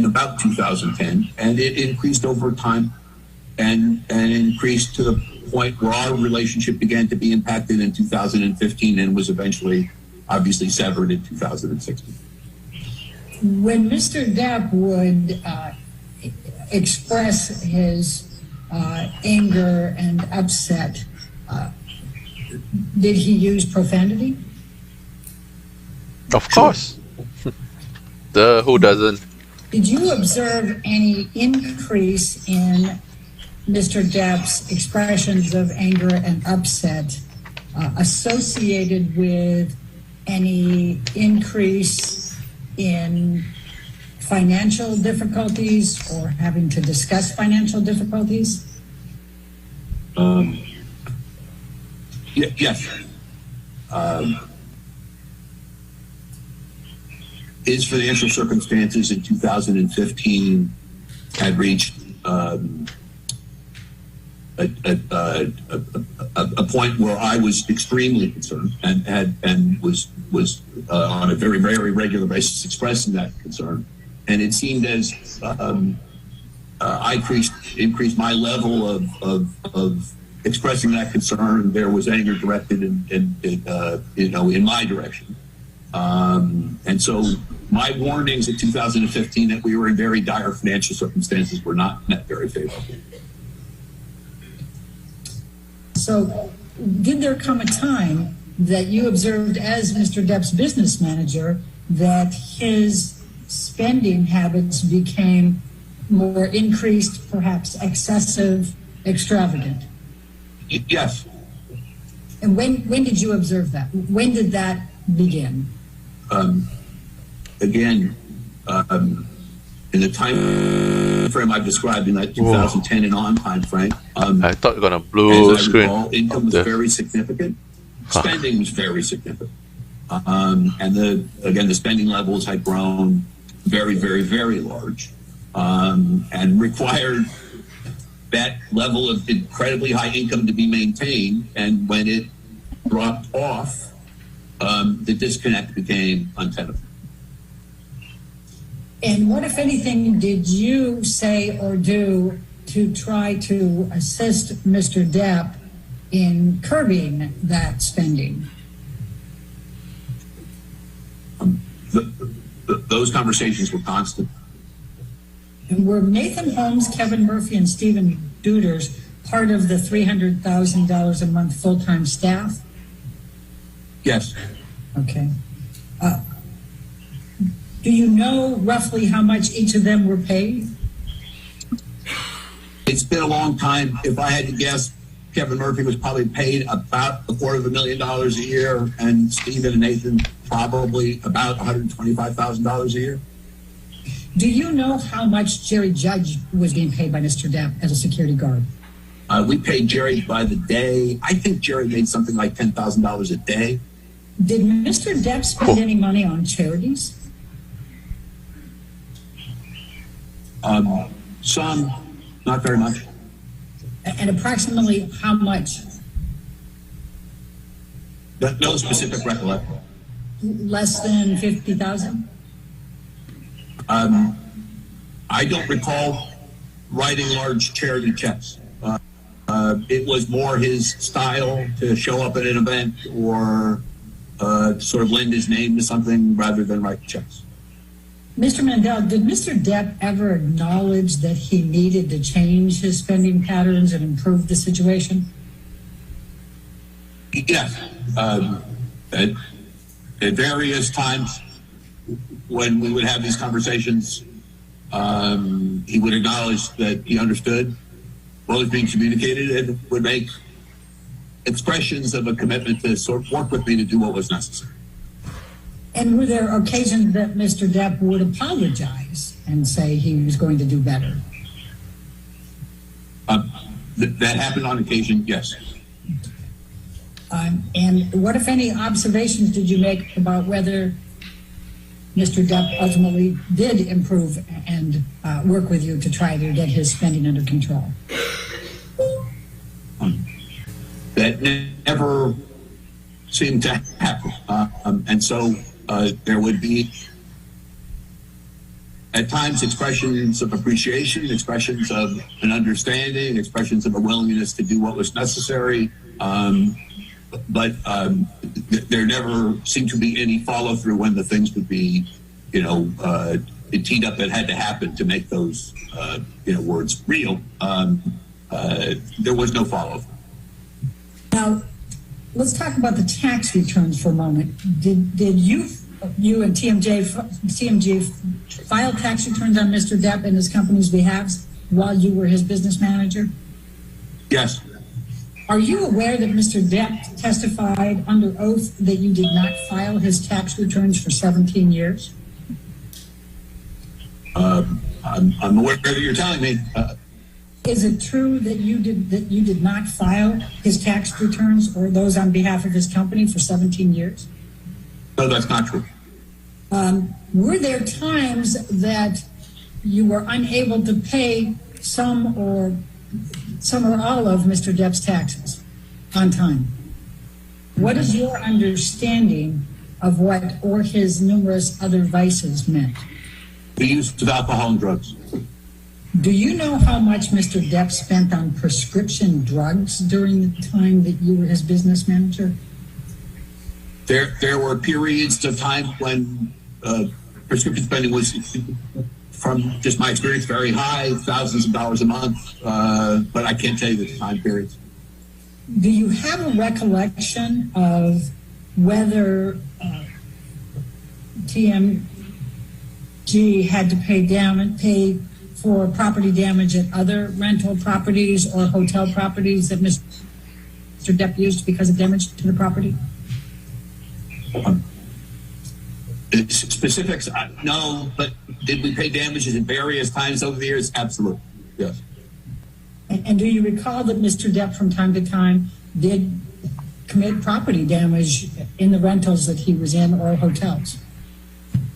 about 2010, and it increased over time, and increased to the point where our relationship began to be impacted in 2015 and was eventually, obviously, severed in 2016. When Mr. Depp would express his anger and upset, did he use profanity? Of course. Who doesn't? Did you observe any increase in Mr. Depp's expressions of anger and upset associated with any increase in financial difficulties or having to discuss financial difficulties? Yes. His financial circumstances in 2015 had reached a point where I was extremely concerned and was on a very, very regular basis expressing that concern. And it seemed as I increased my level of expressing that concern, there was anger directed in my direction. And so my warnings in 2015 that we were in very dire financial circumstances were not met very favorably. So did there come a time that you observed as Mr. Depp's business manager that his spending habits became more increased, perhaps excessive, extravagant? Yes. And when did you observe that? When did that begin? Again, in the time frame I've described in that 2010 and on time frame, I thought you were gonna blue as I screen. recall, income was very significant. Spending was very significant. And the spending levels had grown very, very, very large, and required that level of incredibly high income to be maintained. And when it dropped off, the disconnect became untenable. And what, if anything, did you say or do to try to assist Mr. Depp in curbing that spending? Those conversations were constant. And were Nathan Holmes, Kevin Murphy, and Stephen Duders part of the $300,000 a month full-time staff? Yes. Okay. Do you know roughly how much each of them were paid? It's been a long time. If I had to guess, Kevin Murphy was probably paid about $250,000 a year, and Stephen and Nathan probably about $125,000 a year. Do you know how much Jerry Judge was being paid by Mr. Depp as a security guard? We paid Jerry by the day. I think Jerry made something like $10,000 a day. Did Mr. Depp spend any money on charities? Some, not very much. And approximately how much? No specific recollection. Less than 50,000? I don't recall writing large charity checks. It was more his style to show up at an event or sort of lend his name to something rather than write checks. Mr. Mandel, did Mr. Depp ever acknowledge that he needed to change his spending patterns and improve the situation? Yes. at various times when we would have these conversations, he would acknowledge that he understood what was being communicated and would make expressions of a commitment to sort of work with me to do what was necessary. And were there occasions that Mr. Depp would apologize and say he was going to do better? That happened on occasion, yes. And what, if any, observations did you make about whether Mr. Depp ultimately did improve and work with you to try to get his spending under control? That never seemed to happen. And so there would be, at times, expressions of appreciation, expressions of an understanding, expressions of a willingness to do what was necessary. But there never seemed to be any follow through when the things would be, teed up that had to happen to make those, words real. There was no follow through. Now, let's talk about the tax returns for a moment. Did you and TMG file tax returns on Mr. Depp and his company's behalf while you were his business manager? Yes. Are you aware that Mr. Depp testified under oath that you did not file his tax returns for 17 years? I'm aware that you're telling me. Is it true that you did not file his tax returns or those on behalf of his company for 17 years? No, that's not true. Were there times that you were unable to pay some or all of Mr. Depp's taxes on time? What is your understanding of what or his numerous other vices meant? The use of alcohol and drugs. Do you know how much Mr. Depp spent on prescription drugs during the time that you were his business manager? There were periods of time when prescription spending was, from just my experience, very high, thousands of dollars a month, but I can't tell you the time periods. Do you have a recollection of whether TMG had to pay for property damage at other rental properties or hotel properties that Mr. Depp used because of damage to the property? Specifics, no, but did we pay damages at various times over the years? Absolutely, yes. And do you recall that Mr. Depp from time to time did commit property damage in the rentals that he was in or hotels?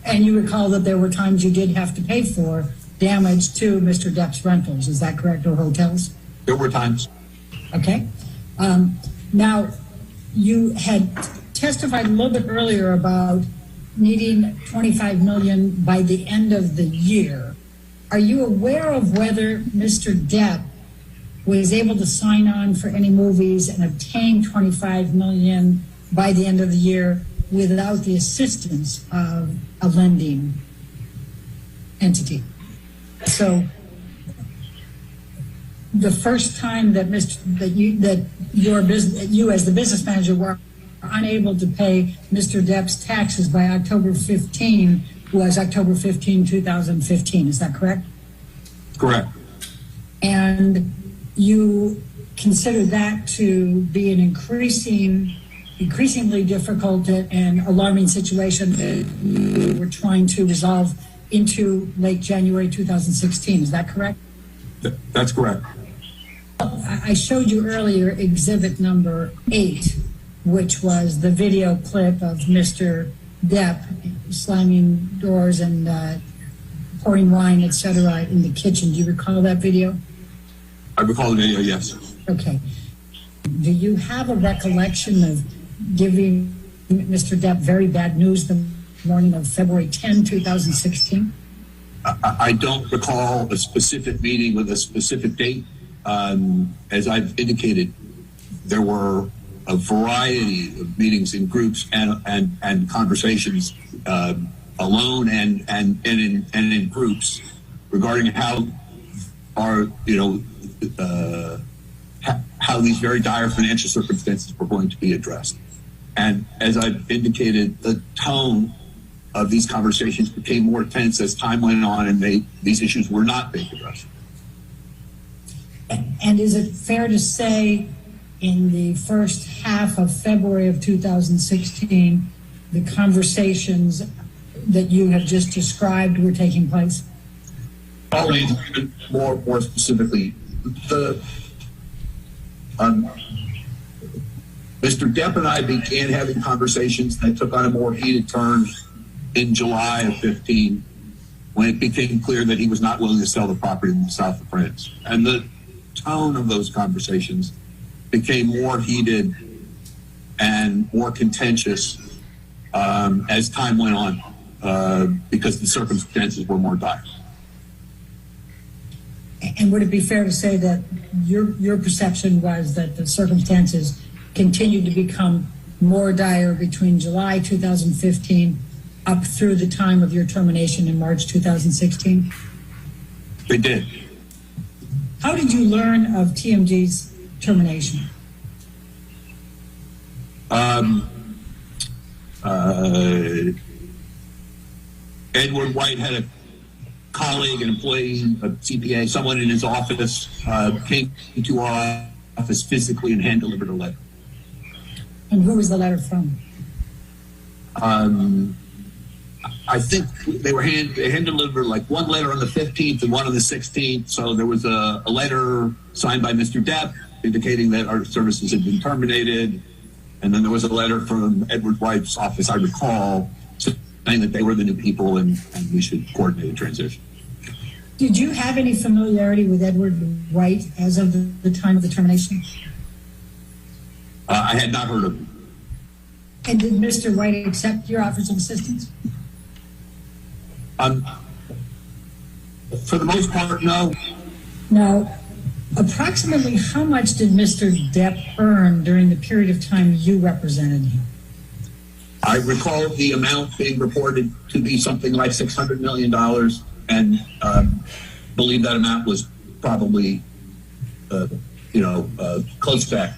And you recall that there were times you did have to pay for damage to Mr. Depp's rentals, is that correct, or hotels? There were times. Okay. Now, you had testified a little bit earlier about needing $25 million by the end of the year. Are you aware of whether Mr. Depp was able to sign on for any movies and obtain $25 million by the end of the year without the assistance of a lending entity? So the first time that you as the business manager were unable to pay Mr. Depp's taxes by October 15 was October 15, 2015. Is that correct? Correct. And you consider that to be an increasingly difficult and alarming situation that you were trying to resolve into late January 2016. Is that correct? That's correct. I showed you earlier exhibit number 8, which was the video clip of Mr. Depp slamming doors and pouring wine, etc., in the kitchen. Do you recall that video? I recall the video, yes. Okay. Do you have a recollection of giving Mr. Depp very bad news the morning of February 10, 2016? I don't recall a specific meeting with a specific date. As I've indicated, there were a variety of meetings in groups and conversations alone and in groups regarding how these very dire financial circumstances were going to be addressed. And as I've indicated, the tone of these conversations became more tense as time went on, and these issues were not being addressed. And is it fair to say in the first half of February of 2016, the conversations that you have just described were taking place? Always, more specifically, Mr. Depp and I began having conversations that took on a more heated turn in July of 15, when it became clear that he was not willing to sell the property in the south of France. And the tone of those conversations became more heated and more contentious as time went on, because the circumstances were more dire. And would it be fair to say that your perception was that the circumstances continued to become more dire between July 2015 up through the time of your termination in March 2016? They did. How did you learn of TMG's termination? Edward White had a colleague, an employee, a CPA, someone in his office came to our office physically and hand-delivered a letter. And who was the letter from? I think they hand-delivered like one letter on the 15th and one on the 16th. So there was a letter signed by Mr. Depp indicating that our services had been terminated. And then there was a letter from Edward White's office, I recall, saying that they were the new people and we should coordinate a transition. Did you have any familiarity with Edward White as of the time of the termination? I had not heard of him. And did Mr. White accept your offers of assistance? For the most part, no. Now, approximately how much did Mr. Depp earn during the period of time you represented him? I recall the amount being reported to be something like $600 million, and believe that amount was probably, close to that.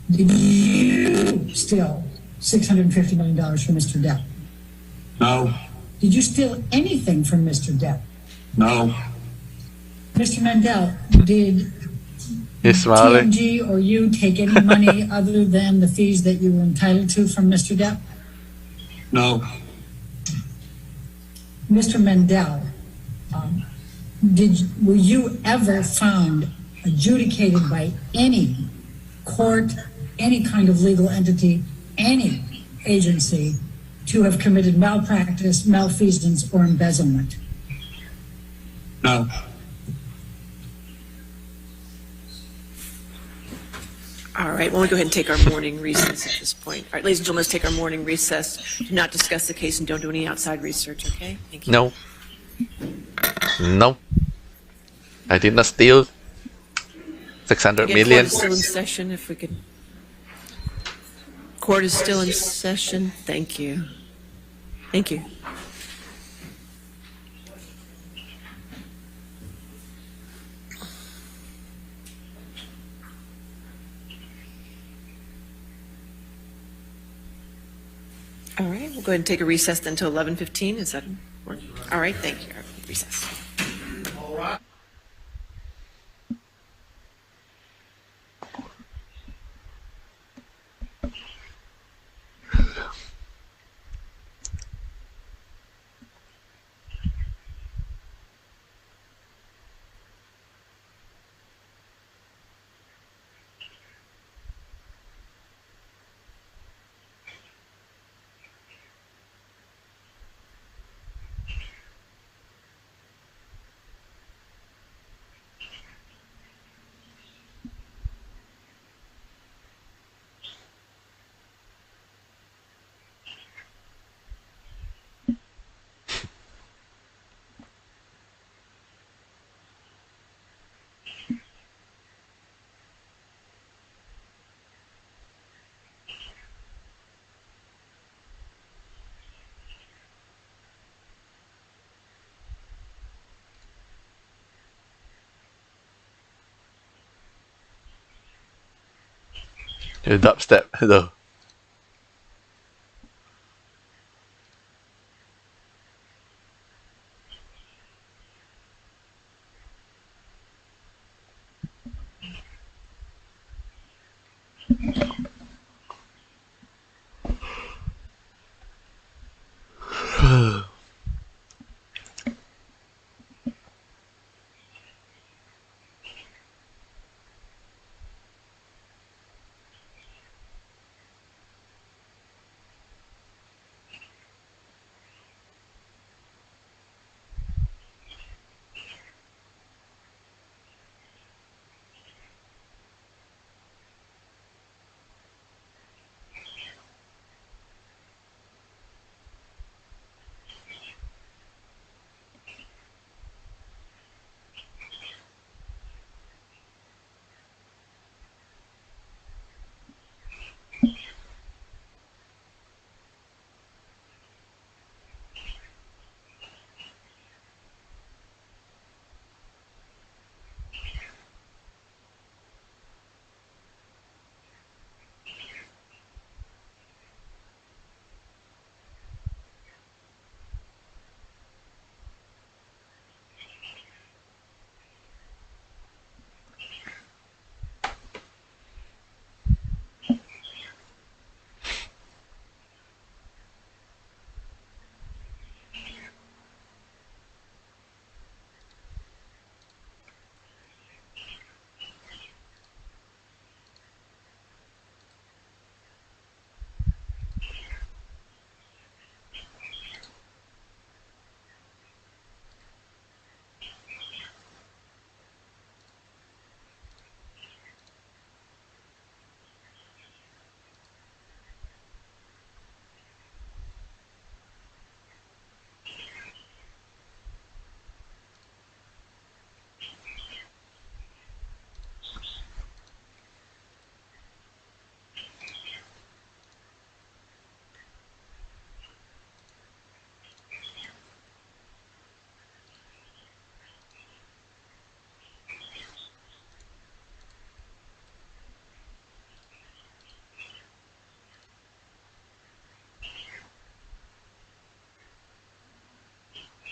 Did you steal $650 million from Mr. Depp? No. Did you steal anything from Mr. Depp? No. Mr. Mandel, did He's smiling. TMG or you take any money other than the fees that you were entitled to from Mr. Depp? No. Mr. Mandel, were you ever found adjudicated by any court, any kind of legal entity, any agency to have committed malpractice, malfeasance, or embezzlement? No. All right, well, we'll go ahead and take our morning recess at this point. All right, ladies and gentlemen, let's take our morning recess. Do not discuss the case and don't do any outside research, okay? Thank you. No. No. I did not steal 600 Again, million. Court is still in session, if we could. Court is still in session. Thank you. Thank you. All right, we'll go ahead and take a recess then until 11:15. Is that work? All right, thank you. All right, recess. Dubstep though.